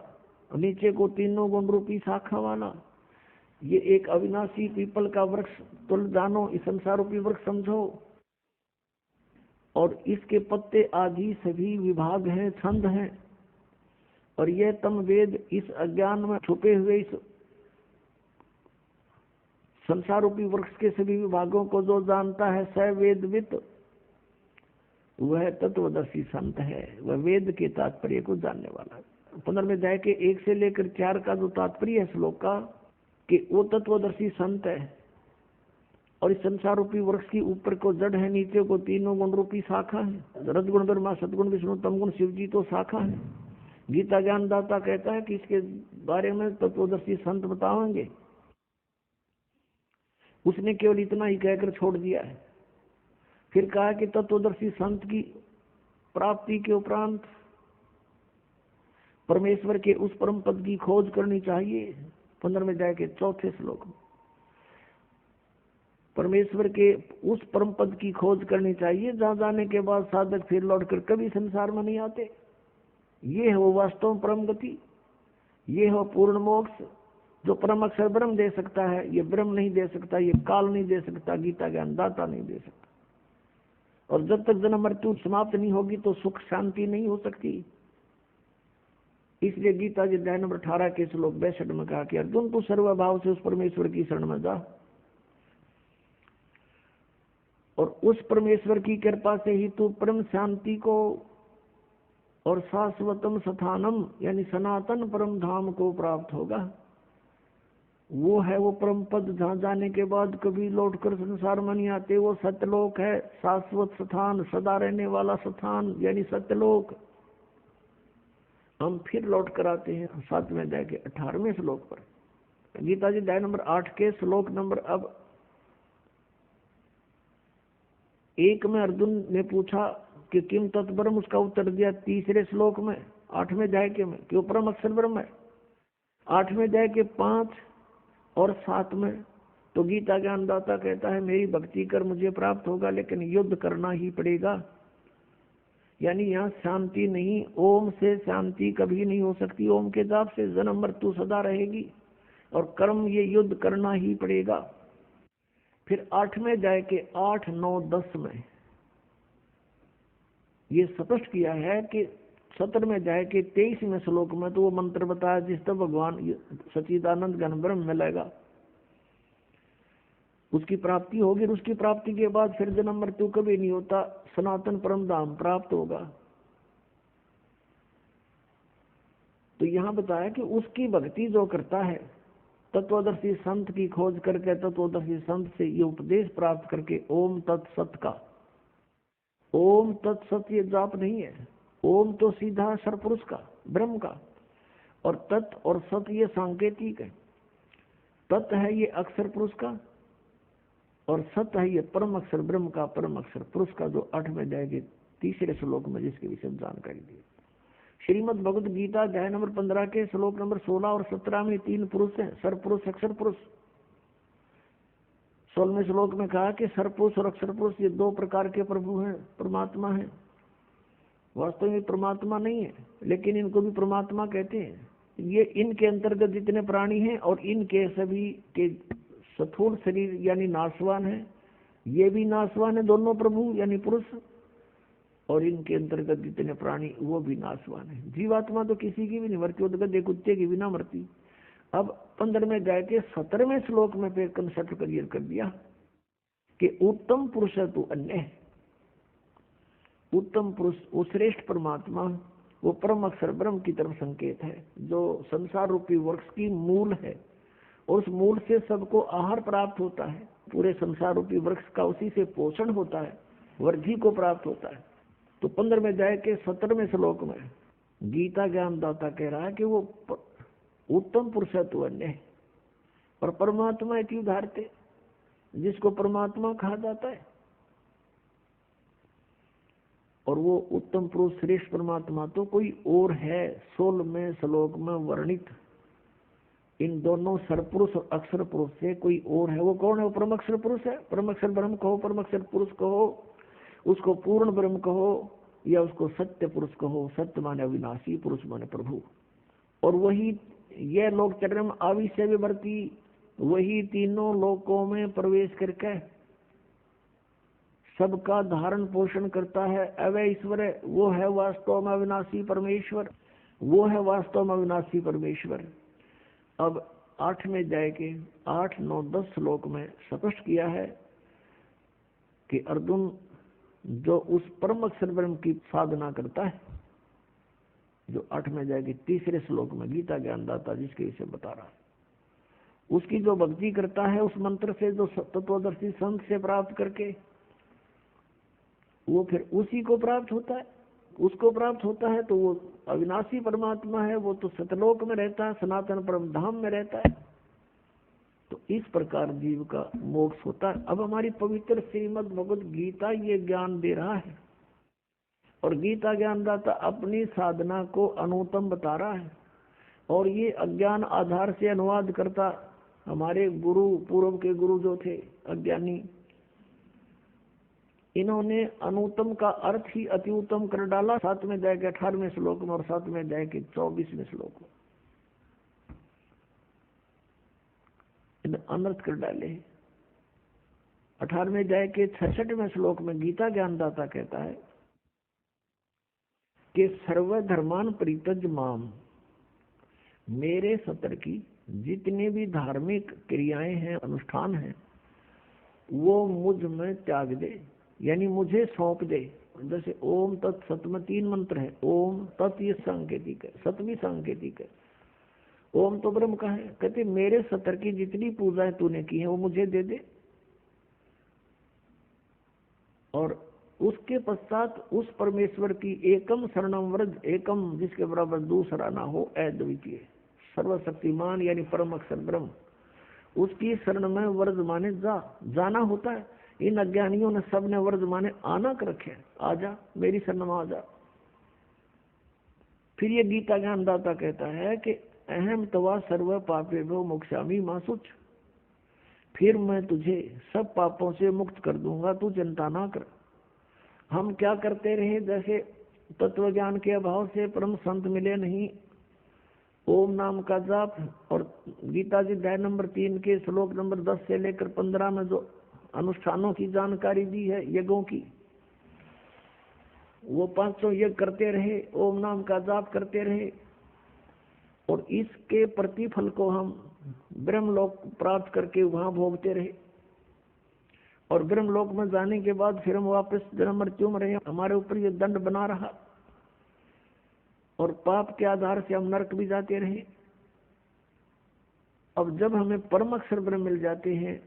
नीचे को तीनों गुण रूपी शाखा वाला, ये एक अविनाशी पीपल का वृक्ष तुल जानो, इस संसार रूपी वृक्ष समझो, और इसके पत्ते आदि सभी विभाग हैं, छंद हैं, और यह तम वेद इस अज्ञान में छुपे हुए इस संसार रूपी वृक्ष के सभी विभागों को जो जानता है, स वेदवित, वह तत्वदर्शी संत है, वह वेद के तात्पर्य को जानने वाला है। 15वें अध्याय के 1 से लेकर 4 का जो तात्पर्य है श्लोक का, कि वो तत्वदर्शी संत है और इस संसार रूपी वृक्ष की ऊपर को जड़ है, नीचे को तीनों गुण रूपी शाखा है। रजगुण ब्रह्मा, सदगुण विष्णु, तमगुण शिव जी तो शाखा है। गीता ज्ञानदाता कहता है कि इसके बारे में तत्वदर्शी संत बताएंगे। उसने केवल इतना ही कहकर छोड़ दिया है। फिर कहा कि तत्वदर्शी संत की प्राप्ति के उपरांत परमेश्वर के उस परम पद की खोज करनी चाहिए। 15वें अध्याय के 4थे श्लोक में परमेश्वर के उस परम पद की खोज करनी चाहिए जहां जाने के बाद साधक फिर लौटकर कभी संसार में नहीं आते। ये है वो वास्तव परम गति, ये है पूर्ण मोक्ष जो परम अक्षर ब्रह्म दे सकता है। ये ब्रह्म नहीं दे सकता, ये काल नहीं दे सकता, गीता ज्ञानदाता नहीं दे सकता। और जब तक जन्म मृत्यु समाप्त नहीं होगी तो सुख शांति नहीं हो सकती। इसलिए गीता जी अध्याय नंबर 18 के श्लोक 62 में कहा कि अर्जुन तू सर्वभाव से उस परमेश्वर की शरण में जा और उस परमेश्वर की कृपा से ही तू परम शांति को और शाश्वतम स्थानम यानी सनातन परम धाम को प्राप्त होगा। वो है वो परम पद जहाँ जाने के बाद कभी लौटकर संसार में नहीं आते। वो सत्यलोक है, शाश्वत स्थान, सदा रहने वाला स्थान यानी सत्यलोक। हम फिर लौट कर आते हैं 7वें अध्याय के 18वें श्लोक पर। गीता जी अध्याय नंबर 8 के श्लोक नंबर अब 1 में अर्जुन ने पूछा कि किम तत्ब्रह्म, उसका उत्तर दिया 3रे श्लोक में 8वें अध्याय के में कि वो परम अक्षर ब्रह्म है। 8वें अध्याय के 5 और 7 में तो गीता ज्ञानदाता कहता है मेरी भक्ति कर मुझे प्राप्त होगा, लेकिन युद्ध करना ही पड़ेगा। यानी यहाँ शांति नहीं, ओम से शांति कभी नहीं हो सकती। ओम के जाप से जन्म मृत्यु सदा रहेगी और कर्म ये युद्ध करना ही पड़ेगा। फिर 8वें अध्याय के 8, 9, 10 में ये स्पष्ट किया है कि 17वें अध्याय के 23वें श्लोक में तो वो मंत्र बताया जिस तरह भगवान सच्चिदानंद ज्ञान ब्रह्म मिलेगा, उसकी प्राप्ति होगी। और उसकी प्राप्ति के बाद फिर जन्म मृत्यु कभी नहीं होता, सनातन परम धाम प्राप्त होगा। तो यहाँ बताया कि उसकी भक्ति जो करता है, तत्वदर्शी संत की खोज करके, तत्वदर्शी संत से ये उपदेश प्राप्त करके, ओम तत्सत का, ओम तत्सत ये जाप नहीं है। ओम तो सीधा सरपुरुष का, ब्रह्म का, और तत् और सत ये सांकेतिक है। तत् है ये अक्षर पुरुष का और सत है ये परम अक्षर ब्रह्म का, परम अक्षर पुरुष का, जो 8वें अध्याय के 3रे श्लोक में जिसके विषय जानकारी दी। श्रीमद् भगवद गीता अध्याय नंबर 15 के श्लोक नंबर 16 और 17 में 3 पुरुष हैं, सरपुरुष अक्षर पुरुष। 16वें श्लोक में कहा कि सरपुरुष और अक्षर पुरुष ये 2 प्रकार के प्रभु हैं, परमात्मा हैं। वास्तव में परमात्मा नहीं है, लेकिन इनको भी परमात्मा कहते हैं। ये इनके अंतर्गत जितने प्राणी हैं और इनके सभी के स्थूल शरीर यानी नाशवान है, ये भी नाशवान है, दोनों प्रभु यानी पुरुष, और इनके अंतर्गत जितने प्राणी वो भी नाशवान है। जीवात्मा तो किसी की भी नहीं मरती, वो तो गधे कुत्ते की भी ना मरती। अब 15वें अध्याय के 17वें श्लोक में फिर कंसेप्ट क्लियर कर दिया कि उत्तम पुरुष है तू अन्य। उत्तम पुरुष वो श्रेष्ठ परमात्मा, वो परम अक्षर ब्रह्म की तरफ संकेत है, जो संसार रूपी वृक्ष की मूल है। और उस मूल से सबको आहार प्राप्त होता है, पूरे संसार रूपी वृक्ष का उसी से पोषण होता है, वृद्धि को प्राप्त होता है। तो 15वें अध्याय के 17वें श्लोक में गीता ज्ञानदाता कह रहा है कि वो उत्तम पुरुष है तो अन्य है, और परमात्मा इति उदाहरते, जिसको परमात्मा कहा जाता है। और वो उत्तम पुरुष श्रेष्ठ परमात्मा तो कोई और है 16वें श्लोक में वर्णित। इन दोनों सरपुरुष और अक्षर पुरुष से कोई और है। वो कौन है? वो परम अक्षर पुरुष है। परम अक्षर ब्रह्म कहो, परम अक्षर पुरुष कहो, उसको पूर्ण ब्रह्म कहो, या उसको सत्य पुरुष कहो। सत्य माने अविनाशी, पुरुष माने प्रभु। और वही ये लोक चरम आविष्य विवर्ती, वही तीनों लोकों में प्रवेश करके सबका धारण पोषण करता है। अवय ईश्वर, वो है वास्तव में अविनाशी परमेश्वर, वो है वास्तव में अविनाशी परमेश्वर। अब 8वें अध्याय के 8, 9, 10 श्लोक में स्पष्ट किया है कि अर्जुन जो उस परम अक्षर ब्रह्म की साधना करता है, जो 8वें अध्याय के 3रे श्लोक में गीता ज्ञानदाता जिसके विषय बता रहा है, उसकी जो भक्ति करता है उस मंत्र से, जो तत्वदर्शी संत से प्राप्त करके, वो फिर उसी को प्राप्त होता है। उसको प्राप्त होता है तो वो अविनाशी परमात्मा है, वो तो सतलोक में रहता है, सनातन परम धाम में रहता है। तो इस प्रकार जीव का मोक्ष होता है। अब हमारी पवित्र श्रीमद् भगवद गीता ये ज्ञान दे रहा है, और गीता ज्ञानदाता अपनी साधना को अनुत्तम बता रहा है, और ये अज्ञान आधार से अनुवाद करता हमारे गुरु, पूर्व के गुरु जो थे अज्ञानी, इन्होंने अनुत्तम का अर्थ ही अति उत्तम कर डाला 7वें अध्याय के 18वें श्लोक में और 7वें अध्याय के 24वें श्लोक में अनर्थ कर डाले। 18वें अध्याय के 66वें श्लोक में गीता ज्ञानदाता कहता है कि सर्वधर्मान परित्यज माम, मेरे सतर की जितने भी धार्मिक क्रियाएं हैं, अनुष्ठान हैं, वो मुझ में त्याग दे, यानी मुझे सौंप दे। जैसे ओम तत्सत में 3 मंत्र है। ओम तत् ये सांकेतिक है, सत भी सांकेतिक है। ओम तो ब्रह्म का है। कहते मेरे सतर की जितनी पूजाएं तूने की है वो मुझे दे दे, और उसके पश्चात उस परमेश्वर की एकम शरणम व्रज, एकम जिसके बराबर दूसरा ना हो, अद्वितीय सर्वशक्तिमान यानी परम अक्षर ब्रह्म, उसकी शरण में व्रज माने जाना होता है। इन अज्ञानियों ने सबने व्रज माने आना कर रखे, आजा मेरी शरण में आजा। फिर ये गीता ज्ञानदाता कहता है कि अहम तवा सर्व पापेभ्यो मोक्षामि मा शुच, फिर मैं तुझे सब पापों से मुक्त कर दूंगा, तू चिंता ना कर। हम क्या करते रहे, जैसे तत्व ज्ञान के अभाव से परम संत मिले नहीं, ओम नाम का जाप, और गीता जी अध्याय नंबर 3 के श्लोक नंबर 10 से लेकर 15 में जो अनुष्ठानों की जानकारी दी है यज्ञों की, वो 500 यज्ञ करते रहे, ओम नाम का जाप करते रहे, और इसके प्रतिफल को हम ब्रह्मलोक प्राप्त करके वहां भोगते रहे। और ब्रह्मलोक में जाने के बाद फिर हम वापस जन्म मृत्यु में रहे, हमारे ऊपर ये दंड बना रहा, और पाप के आधार से हम नरक भी जाते रहे। अब जब हमें परम अक्षर ब्रह्म मिल जाते हैं,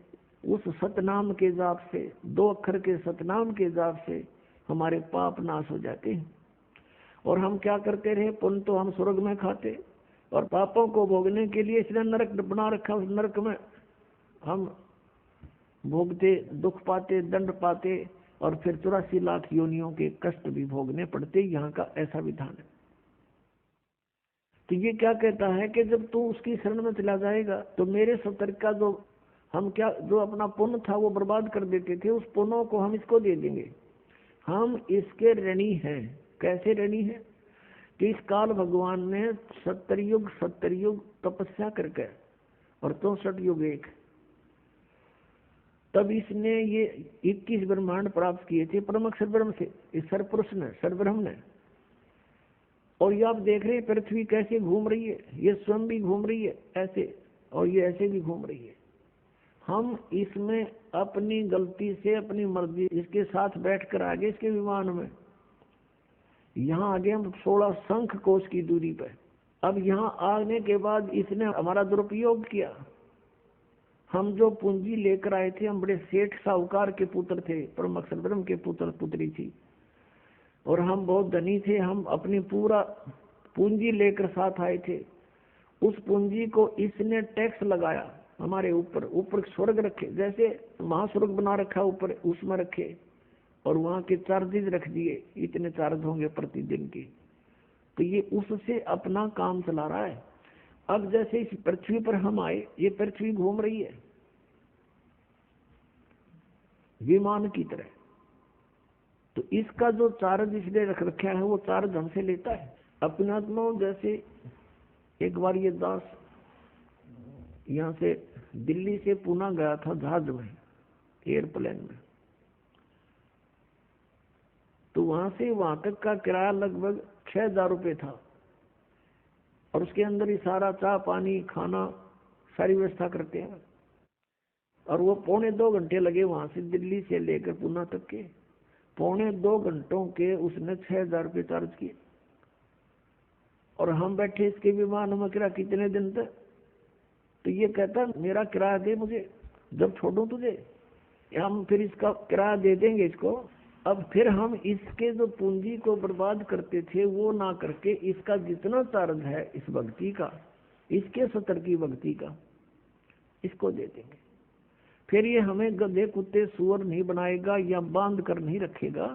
उस सतनाम के जाप से, 2 अक्षर के सतनाम के जाप से हमारे पाप नाश हो जाते हैं। और हम क्या करते रहे, पुण्य तो हम स्वर्ग में खाते, और पापों को भोगने के लिए इसने नरक बना रखा, उस नरक में हम भोगते, दुख पाते, दंड पाते, और फिर 84 लाख योनियों के कष्ट भी भोगने पड़ते। यहाँ का ऐसा विधान है। तो ये क्या कहता है कि जब तू उसकी शरण में चला जाएगा तो मेरे सतर्क का जो हम क्या जो अपना पुण्य था वो बर्बाद कर देते थे, उस पुण्यों को हम इसको दे देंगे। हम इसके ऋणी हैं। कैसे ऋणी हैं कि इस काल भगवान ने 70 युग तपस्या करके और 64 युग एक, तब इसने ये 21 ब्रह्मांड प्राप्त किए थे परम अक्षर ब्रह्म से, इस सर्वपुरुष ने, सर्वब्रह्म ने। और ये आप देख रहे हैं पृथ्वी कैसे घूम रही है, ये स्वयं भी घूम रही है ऐसे, और ये ऐसे भी घूम रही है। हम इसमें अपनी गलती से, अपनी मर्जी, इसके साथ बैठकर आगे इसके विमान में, यहाँ आगे हम 16 शंख कोश की दूरी पर। अब यहाँ आने के बाद इसने हमारा दुरुपयोग किया। हम जो पूंजी लेकर आए थे, हम बड़े सेठ साहूकार के पुत्र थे, परम अक्षर ब्रह्म के पुत्र पुत्री थी, और हम बहुत धनी थे। हम अपनी पूरा पूंजी लेकर साथ आए थे। उस पूंजी को इसने टैक्स लगाया हमारे ऊपर। ऊपर स्वर्ग रखे, जैसे महास्वर्ग बना रखा ऊपर, उसमें रखे, और वहाँ के चार्जेस रख दिए, इतने चार्ज होंगे प्रतिदिन के। तो ये उससे अपना काम चला रहा है। अब जैसे इस पृथ्वी पर हम आए, ये पृथ्वी घूम रही है विमान की तरह, तो इसका जो चार्ज इसने रख रखा है वो चार्ज हमसे लेता है। अपने आत्मा जैसे एक बार ये दास यहाँ से दिल्ली से पुणे गया था जहाज में, एयरप्लेन में, तो वहां से वहां तक का किराया लगभग 6000 रुपये था, और उसके अंदर ही सारा चाय पानी खाना सारी व्यवस्था करते हैं। और वो 2.25 घंटे लगे वहां से दिल्ली से लेकर पुणे तक के। 2.25 घंटों के उसने 6000 रुपये चार्ज किए। और हम बैठे इसके विमान में, किराया कितने दिन तक, तो ये कहता मेरा किराया दे मुझे, जब छोड़ूं तुझे, हम फिर इसका किराया दे देंगे इसको। अब फिर हम इसके जो पूंजी को बर्बाद करते थे वो ना करके इसका जितना चार्ज है इस भक्ति का, इसके 70 की भक्ति का, इसको दे देंगे। फिर ये हमें गधे कुत्ते सुअर नहीं बनाएगा या बांध कर नहीं रखेगा।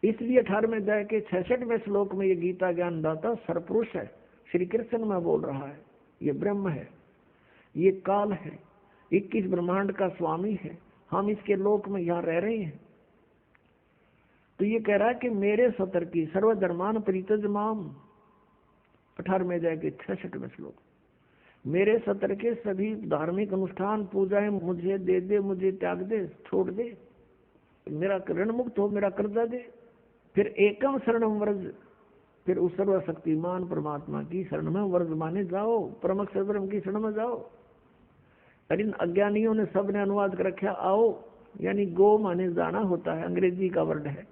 इसलिए 18वें अध्याय के 66वें श्लोक में ये गीता ज्ञानदाता सरपुरुष है, श्री कृष्ण में बोल रहा है। ये ब्रह्म है, ये काल है, 21 ब्रह्मांड का स्वामी है। हम इसके लोक में यहाँ रह रहे हैं। तो ये कह रहा है कि मेरे सतर की सर्वधर्मान परित्यज माम, 18वें अध्याय के 66वें श्लोक, मेरे सतर के सभी धार्मिक अनुष्ठान पूजाएं मुझे दे दे, मुझे त्याग दे, छोड़ दे, मेरा ऋण मुक्त हो, मेरा कर्जा दे। फिर एकम शरणम व्रज, फिर उस सर्वशक्तिमान परमात्मा की शरण में व्रज माने जाओ, परम अक्षर ब्रह्म की शरण में जाओ। और इन अज्ञानियों ने सबने अनुवाद कर रखा आओ, यानी गो माने जाना होता है, अंग्रेजी का वर्ड है।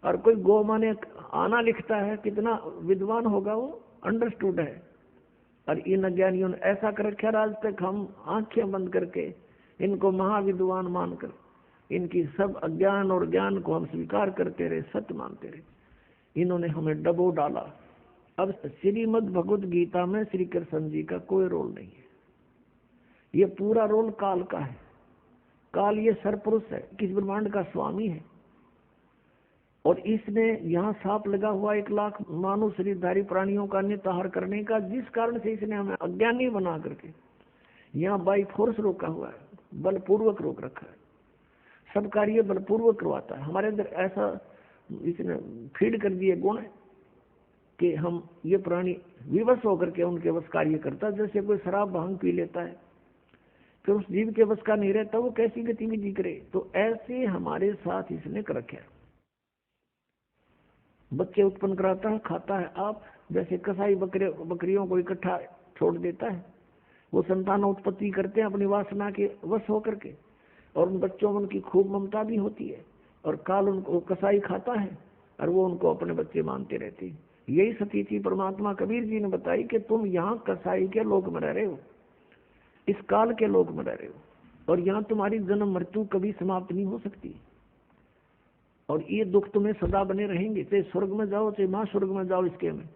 और कोई गो माने आना लिखता है, कितना विद्वान होगा वो, अंडरस्टूड है। और इन अज्ञानियों ने ऐसा कर रखा, आज तक हम आंखें बंद करके इनको महाविद्वान मानकर इनकी सब अज्ञान और ज्ञान को हम स्वीकार करते रहे, सत्य मानते रहे। इन्होंने हमें डबो डाला। अब श्रीमद् भगवत गीता में श्री कृष्ण जी का कोई रोल नहीं है, ये पूरा रोल काल का है। काल ये सरपुरुष है, किस ब्रह्मांड का स्वामी है, और इसने यहाँ सांप लगा हुआ 1 लाख मानव शरीरधारी प्राणियों का निताहार करने का, जिस कारण से इसने हमें अज्ञानी बना करके यहाँ बाई फोर्स रोका हुआ है, बलपूर्वक रोक रखा है। सब कार्य बलपूर्वक करवाता है। हमारे अंदर ऐसा इसने फीड कर दिए गुण कि हम ये प्राणी विवश होकर के उनके बस कार्य करता। जैसे कोई शराब भांग पी लेता है, फिर उस जीव के बस का नहीं रहता, वो कैसी गतिविधि करे। तो ऐसे हमारे साथ इसने कर रखा है। बच्चे उत्पन्न कराता है, खाता है। आप जैसे कसाई बकरियों को इकट्ठा छोड़ देता है, वो संतान उत्पत्ति करते हैं अपनी वासना के वश होकर के, और उन बच्चों में उनकी खूब ममता भी होती है, और काल उनको कसाई खाता है और वो उनको अपने बच्चे मानते रहते हैं। यही सतीथि परमात्मा कबीर जी ने बताई कि तुम यहाँ कसाई के लोक में रह रहे हो, इस काल के लोक में रह रहे हो, और यहाँ तुम्हारी जन्म मृत्यु कभी समाप्त नहीं हो सकती, और ये दुख तुम्हें सदा बने रहेंगे। चाहे स्वर्ग में जाओ, चाहे महास्वर्ग में जाओ, इसके में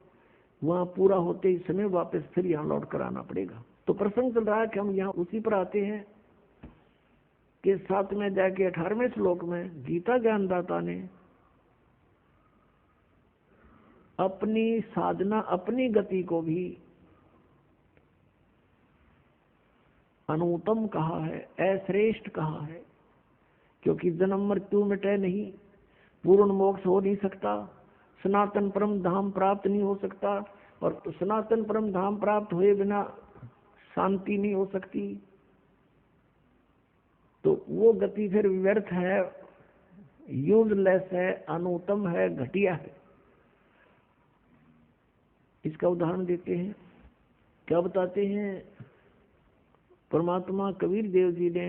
वहाँ पूरा होते ही समय वापस फिर यहाँ लौट कर आना पड़ेगा। तो प्रसंग चल रहा है कि हम यहाँ उसी पर आते हैं कि 7वें अध्याय के 18वें श्लोक में गीता ज्ञानदाता ने अपनी साधना, अपनी गति को भी अनुत्तम कहा है, अश्रेष्ठ कहा है, क्योंकि जन्म मृत्यु मिटे नहीं, पूर्ण मोक्ष हो नहीं सकता, सनातन परम धाम प्राप्त नहीं हो सकता, और सनातन परम धाम प्राप्त हुए बिना शांति नहीं हो सकती। तो वो गति फिर व्यर्थ है, यूजलेस है, अनुत्तम है, घटिया है। इसका उदाहरण देते हैं। क्या बताते हैं? परमात्मा कबीर देव जी ने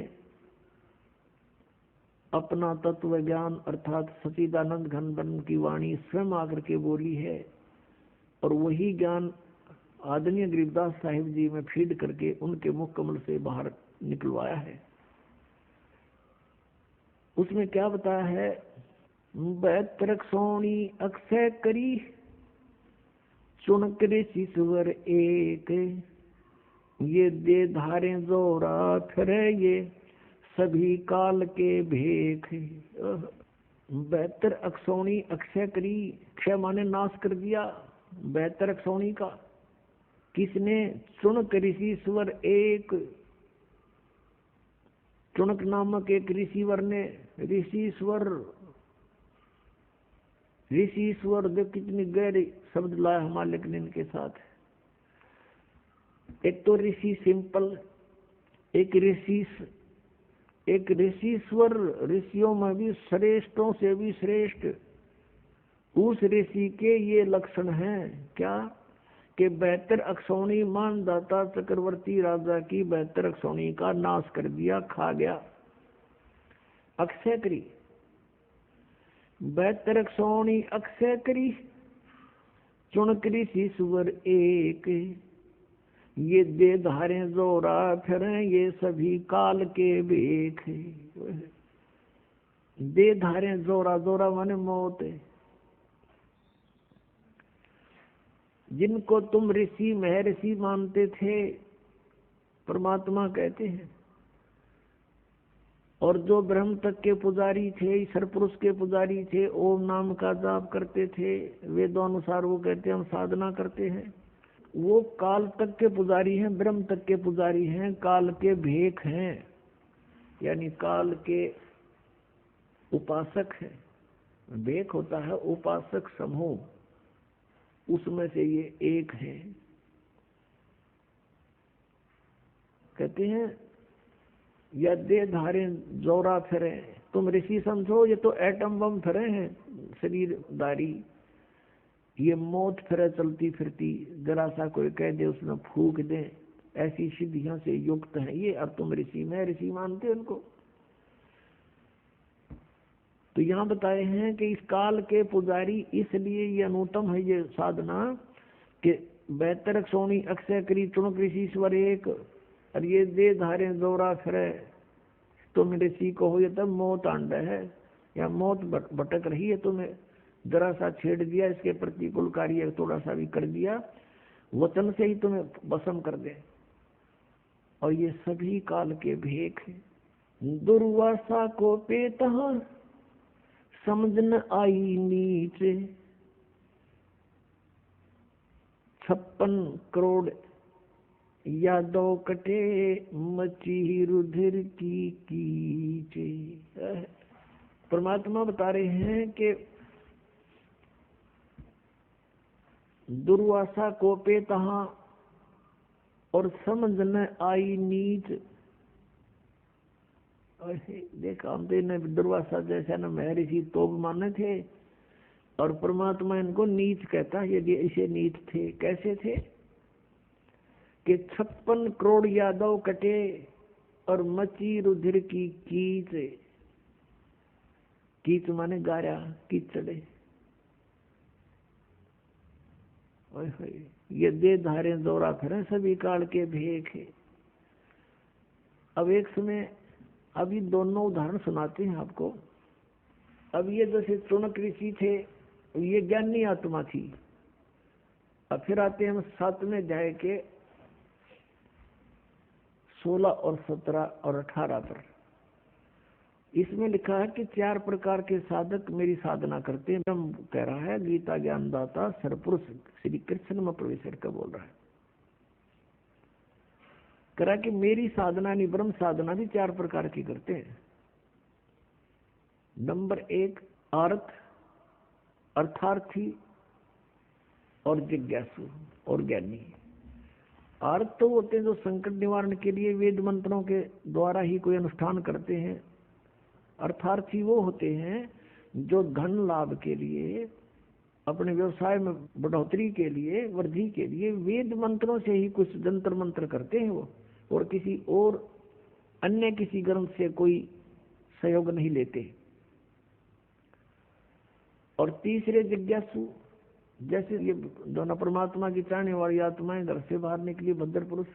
अपना तत्व ज्ञान अर्थात सच्चिदानंद घन ब्रह्म की वाणी स्वयं आकर के बोली है, और वही ज्ञान आदरणीय गरीबदास साहिब जी में फीड करके उनके मुख कमल से बाहर निकलवाया है। उसमें क्या बताया है? 72 सोनी अक्षय करी, चुनक ऋषिश्वर एक, ये दे धारे जोरा फिरे, ये सभी काल के भेख। 72 अक्षौणी अक्षय करी, क्षय माने नाश कर दिया 72 अक्षौणी का। किसने? चुनक ऋषिश्वर एक, चुनक नामक एक ऋषिवर ने, ऋषिश्वर देख कितनी गहरी शब्द लाया हमारे लेकिन इनके साथ। एक तो ऋषि सिंपल, एक ऋषिश्वर, ऋषियों में भी श्रेष्ठों से भी श्रेष्ठ। उस ऋषि के ये लक्षण हैं क्या? कि 72 अक्षौणी मानदाता चक्रवर्ती राजा की 72 अक्षौणी का नाश कर दिया, खा गया। अक्षय करी 72 अक्षौणी अक्षय करी, चुनक ऋषिश्वर एक, ये दे धारे जोरा फिरे, ये सभी काल के भेख। दे धारे जोरा, जोरा माने मौत। जिनको तुम ऋषि महर्षि मानते थे, परमात्मा कहते हैं, और जो ब्रह्म तक के पुजारी थे, ईश्वर पुरुष के पुजारी थे, ओम नाम का जाप करते थे, वेदों अनुसार वो कहते हैं हम साधना करते हैं, वो काल तक के पुजारी हैं, ब्रह्म तक के पुजारी हैं, काल के भेख हैं, यानी काल के उपासक हैं। भेख होता है उपासक समूह, उसमें से ये एक है। कहते हैं या दे धारे जोरा फिरे, तुम ऋषि समझो, ये तो एटम बम फिरे हैं शरीरदारी, ये मौत फिरे चलती फिरती, जरा सा कोई कह दे उसमें फूक दे, ऐसी सिद्धियों से युक्त है ये। अब तुम ऋषि, मैं ऋषि मानते उनको। तो यहाँ बताए हैं कि इस काल के पुजारी इसलिए ये अनुत्तम है ये साधना कि बेहतर सोनी अक्षय करी चुण कृषि ईश्वर एक, और ये दे धारे दौरा फिरे तो मेरे सी को हो, ये तब मौत आंड है या मौत भटक रही है, तुम्हें जरा सा छेड़ दिया, इसके प्रतिकूल कार्य थोड़ा सा भी कर दिया, वचन से ही तुम्हें भस्म कर दे। और ये सभी काल के भेक हैं। दुर्वासा को पेतहा समझ न आई नीचे, 56 करोड़ यादव कटे मची रुधिर की कीचे। परमात्मा बता रहे हैं कि दुर्वासा को पेतहा और समझ न आई नीच। देखा हम तो दुर्वासा जैसा न महर्षि तो माने थे, और परमात्मा इनको नीच कहता है। यदि ऐसे नीच थे, कैसे थे कि 56 करोड़ यादव कटे और मची रुधिर की कीच। कीच माने गारा, कीचड़े। ये दे धारे दौरा फिरे सभी काल के भेक है। अब एक समय अभी दोनों उदाहरण सुनाते हैं आपको। अब ये जैसे चुनक ऋषि थे, ये ज्ञानी आत्मा थी। अब फिर आते हैं हम 7वें अध्याय के 16 और 17 और 18 पर। इसमें लिखा है कि 4 प्रकार के साधक मेरी साधना करते हैं। ब्रह्म कह रहा है, गीता ज्ञानदाता सरपुरुष श्री कृष्ण में प्रवेश का बोल रहा है। कह रहा कि मेरी साधना नहीं, ब्रह्म साधना भी 4 प्रकार की करते हैं। नंबर 1 आर्थ, अर्थार्थी और जिज्ञासु और ज्ञानी। आर्थ तो होते हैं जो संकट निवारण के लिए वेद मंत्रों के द्वारा ही कोई अनुष्ठान करते हैं। अर्थार्थी वो होते हैं जो धन लाभ के लिए, अपने व्यवसाय में बढ़ोतरी के लिए, वृद्धि के लिए वेद मंत्रों से ही कुछ जंतर मंत्र करते हैं वो, और किसी और अन्य किसी ग्रंथ से कोई सहयोग नहीं लेते। और तीसरे जिज्ञासु, जैसे ये दोनों परमात्मा की चाहने वाली आत्माएं घर से बाहर निकली, भद्र पुरुष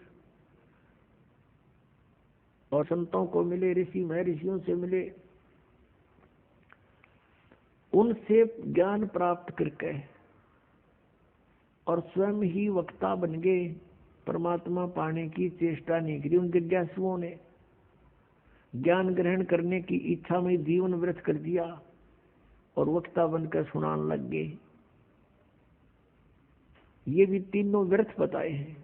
और संतों को मिले, ऋषि महर्षियों से मिले, उनसे ज्ञान प्राप्त करके और स्वयं ही वक्ता बन गए, परमात्मा पाने की चेष्टा नहीं करी। उन जिज्ञासुओं ने ज्ञान ग्रहण करने की इच्छा में जीवन व्यर्थ कर दिया और वक्ता बनकर सुनाने लग गए। ये भी तीनों व्यर्थ बताए हैं।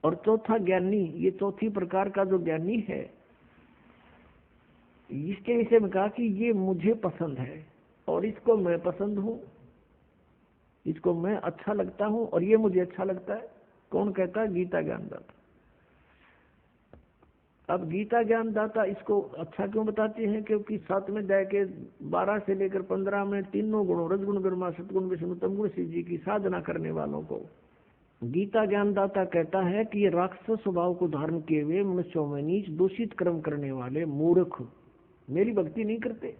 और चौथा ज्ञानी, ये चौथी प्रकार का जो ज्ञानी है, इसके विषय में कहा कि ये मुझे पसंद है और इसको मैं पसंद हूं, इसको मैं अच्छा लगता हूं और ये मुझे अच्छा लगता है। कौन कहता है? गीता ज्ञानदाता। अब गीता ज्ञानदाता इसको अच्छा क्यों बताते हैं? क्योंकि 7वें अध्याय के 12 से लेकर 15 में तीनों गुणों, रजगुण ब्रह्मा, सतगुण विष्णु, तमगुण शिव जी की साधना करने वालों को गीता ज्ञानदाता कहता है कि ये राक्षस स्वभाव को धारण किए हुए मनुष्यों में नीच दूषित कर्म करने वाले मूर्ख मेरी भक्ति नहीं करते।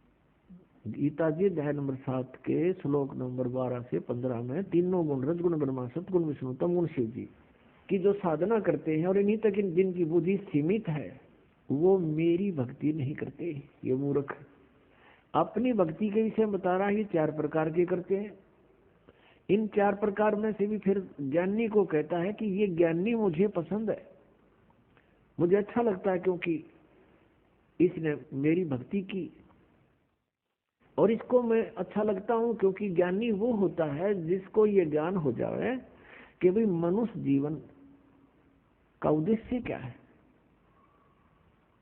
गीता जी अध्याय नंबर 7 के श्लोक नंबर 12 से 15 में तीनों गुण, रजगुण ब्रह्मा, सतगुण विष्णु, तमगुण शिव जी की जो साधना करते हैं और इन्हीं तक जिनकी बुद्धि सीमित है, वो मेरी भक्ति नहीं करते। ये मूर्ख अपनी भक्ति के विषय बता रहा है, 4 प्रकार के करते हैं। इन 4 प्रकार में से भी फिर ज्ञानी को कहता है कि ये ज्ञानी मुझे पसंद है, मुझे अच्छा लगता है, क्योंकि इसने मेरी भक्ति की। और इसको मैं अच्छा लगता हूं क्योंकि ज्ञानी वो होता है जिसको ये ज्ञान हो जाए कि भाई मनुष्य जीवन का उद्देश्य क्या है।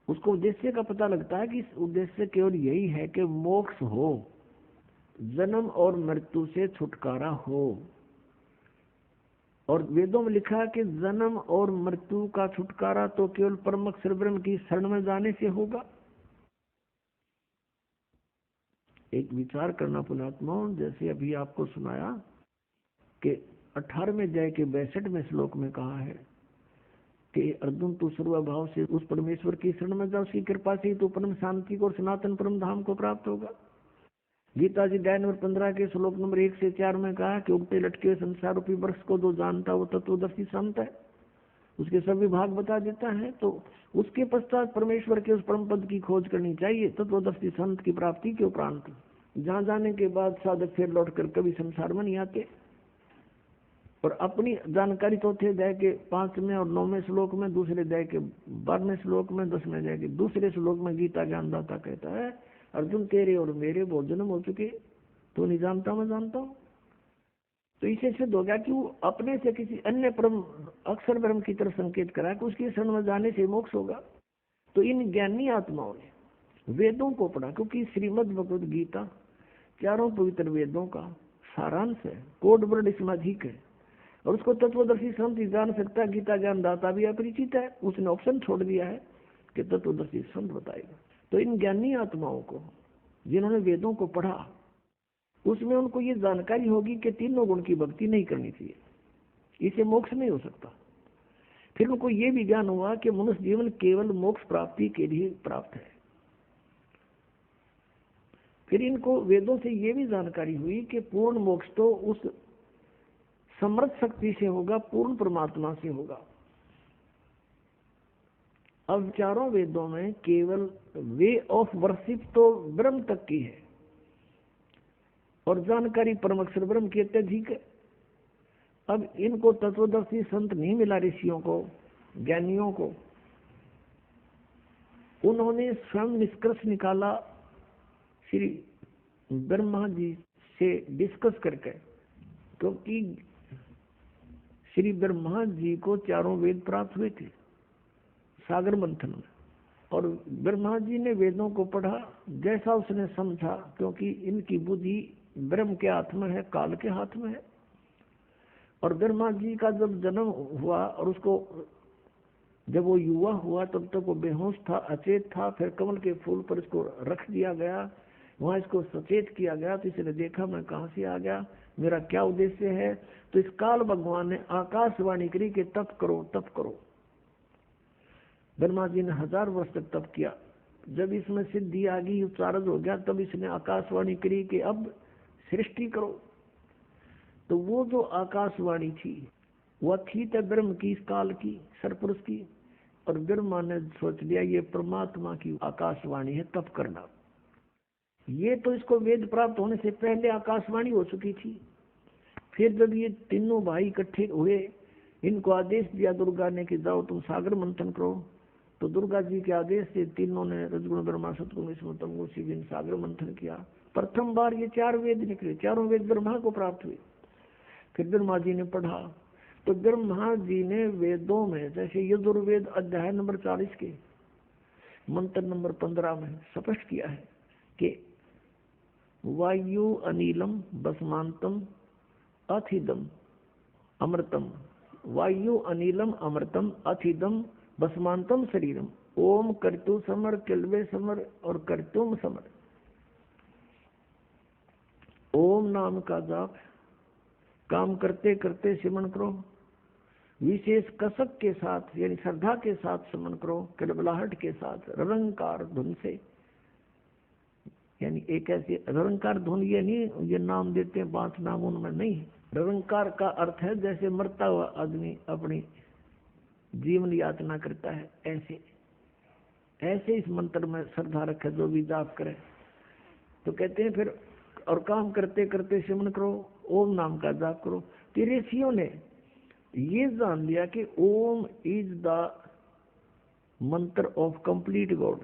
उसको उद्देश्य का पता लगता है कि इस उद्देश्य केवल यही है कि मोक्ष हो, जन्म और मृत्यु से छुटकारा हो। और वेदों में लिखा है कि जन्म और मृत्यु का छुटकारा तो केवल परम अक्षर ब्रह्म की शरण में जाने से होगा। एक विचार करना पुण्यात्माओं, जैसे अभी आपको सुनाया कि 18वें अध्याय के 62वें श्लोक में कहा है कि अर्जुन तू सर्वभाव से उस परमेश्वर की शरण में जा, उसकी कृपा से ही तो परम शांति को और सनातन परम धाम को प्राप्त होगा। गीता जी अध्याय नंबर 15 के श्लोक नंबर 1 से 4 में कहा कि उगते लटके संसार रूपी वृक्ष को जो जानता वो तत्वदर्शी संत है, उसके सभी भाग बता देता है। तो उसके पश्चात परमेश्वर के उस परम पद की खोज करनी चाहिए, तत्वदर्शी संत की प्राप्ति के उपरांत, जहाँ जाने के बाद साधक फिर लौट कर कभी संसार में नहीं आते। और अपनी जानकारी चौथे अध्याय के 5वें और 9वें श्लोक में, दूसरे अध्याय के 12वें श्लोक में, 10वें अध्याय के दूसरे श्लोक में गीता ज्ञानदाता कहता है, अर्जुन तेरे और मेरे बहुत जन्म हो चुके, तो नहीं जानता मैं जानता हूँ। तो इसे सिद्ध हो गया कि वो अपने से किसी अन्य परम अक्षर ब्रह्म की तरफ संकेत करा कि उसकी शरण में जाने से मोक्ष होगा। तो इन ज्ञानी आत्माओं ने वेदों को पढ़ा, क्योंकि श्रीमद् भगवद गीता चारों पवित्र वेदों का सारांश है, कोड वर्ड इसमें अधिक है, और उसको तत्वदर्शी संत ही जान सकता है। गीता ज्ञानदाता भी अपरिचित है, उसने ऑप्शन छोड़ दिया है कि तत्वदर्शी संत बताएगा। तो इन ज्ञानी आत्माओं को जिन्होंने वेदों को पढ़ा, उसमें उनको ये जानकारी होगी कि तीनों गुण की भक्ति नहीं करनी चाहिए, इसे मोक्ष नहीं हो सकता। फिर उनको ये भी ज्ञान हुआ कि मनुष्य जीवन केवल मोक्ष प्राप्ति के लिए प्राप्त है। फिर इनको वेदों से ये भी जानकारी हुई कि पूर्ण मोक्ष तो उस समर्थ शक्ति से होगा, पूर्ण परमात्मा से होगा। अब चारों वेदों में केवल वे ऑफ वर्शिप तो ब्रह्म तक की है, और जानकारी परम अक्षर ब्रह्म की अत्यधिक है। अब इनको तत्वदर्शी संत नहीं मिला, ऋषियों को, ज्ञानियों को। उन्होंने स्वयं निष्कर्ष निकाला श्री ब्रह्मा जी से डिस्कस करके, क्योंकि श्री ब्रह्मा जी को चारों वेद प्राप्त हुए थे सागर मंथन में, और ब्रह्मा जी ने वेदों को पढ़ा जैसा उसने समझा, क्योंकि इनकी बुद्धि ब्रह्म के हाथ में है, काल के हाथ में है। और ब्रह्मा जी का जब जन्म हुआ और उसको जब वो युवा हुआ तब तक वो बेहोश था, अचेत था। फिर कमल के फूल पर इसको रख दिया गया, वहां इसको सचेत किया गया। तो इसने देखा मैं कहाँ से आ गया, मेरा क्या उद्देश्य है। तो इस काल भगवान ने आकाशवाणी करी कि तप करो तप करो। ब्रह्मा जी ने 1000 वर्ष तक तप किया। जब इसमें सिद्धि आ गई, उपचारज हो गया, तब इसने आकाशवाणी करी कि अब सृष्टि करो। तो वो जो आकाशवाणी थी वह थी तो ब्रह्म की, इस काल की, सरपुरुष की। और ब्रह्मा ने सोच लिया ये परमात्मा की आकाशवाणी है, तप करना। ये तो इसको वेद प्राप्त होने से पहले आकाशवाणी हो चुकी थी। फिर जब ये तीनों भाई इकट्ठे हुए, इनको आदेश दिया दुर्गा ने कि जाओ तुम सागर मंथन करो। तो दुर्गा जी के आदेश से तीनों ने रजगुण ब्रह्मा सतगुण विष्णु तमगुण शिव सागर मंथन किया। प्रथम बार ये 4 वेद निकले, चारों वेद ब्रह्मा को प्राप्त हुए। फिर ब्रह्मा जी ने पढ़ा, तो ब्रह्मा जी ने वेदों में जैसे यजुर्वेद अध्याय नंबर 40 के मंत्र नंबर 15 में स्पष्ट किया है कि वायु अनिलम बसमांतम अथिदम अमृतम, वायु अनिलम अमृतम अथिदम बसमांतम शरीरम, ओम कर्तु समर किलवे समर और कर्तुम समर। ओम नाम का जाप काम करते करते सिमरण करो, विशेष कसक के साथ यानी श्रद्धा के साथ सिमरण करो, किलबलाहट के साथ, रंकार धुन से। यानी एक ऐसी रंकार धुन, ये नहीं ये नाम देते हैं 5 नाम, उनमें नहीं। रंकार का अर्थ है जैसे मरता हुआ आदमी अपनी जीवन यातना करता है, ऐसे ऐसे इस मंत्र में श्रद्धा रखे जो भी जाप करे। तो कहते हैं फिर और काम करते करते सिमरण करो, ओम नाम का जाप करो। तो ऋषियों ने ये जान लिया कि ओम इज द मंत्र ऑफ कंप्लीट गॉड।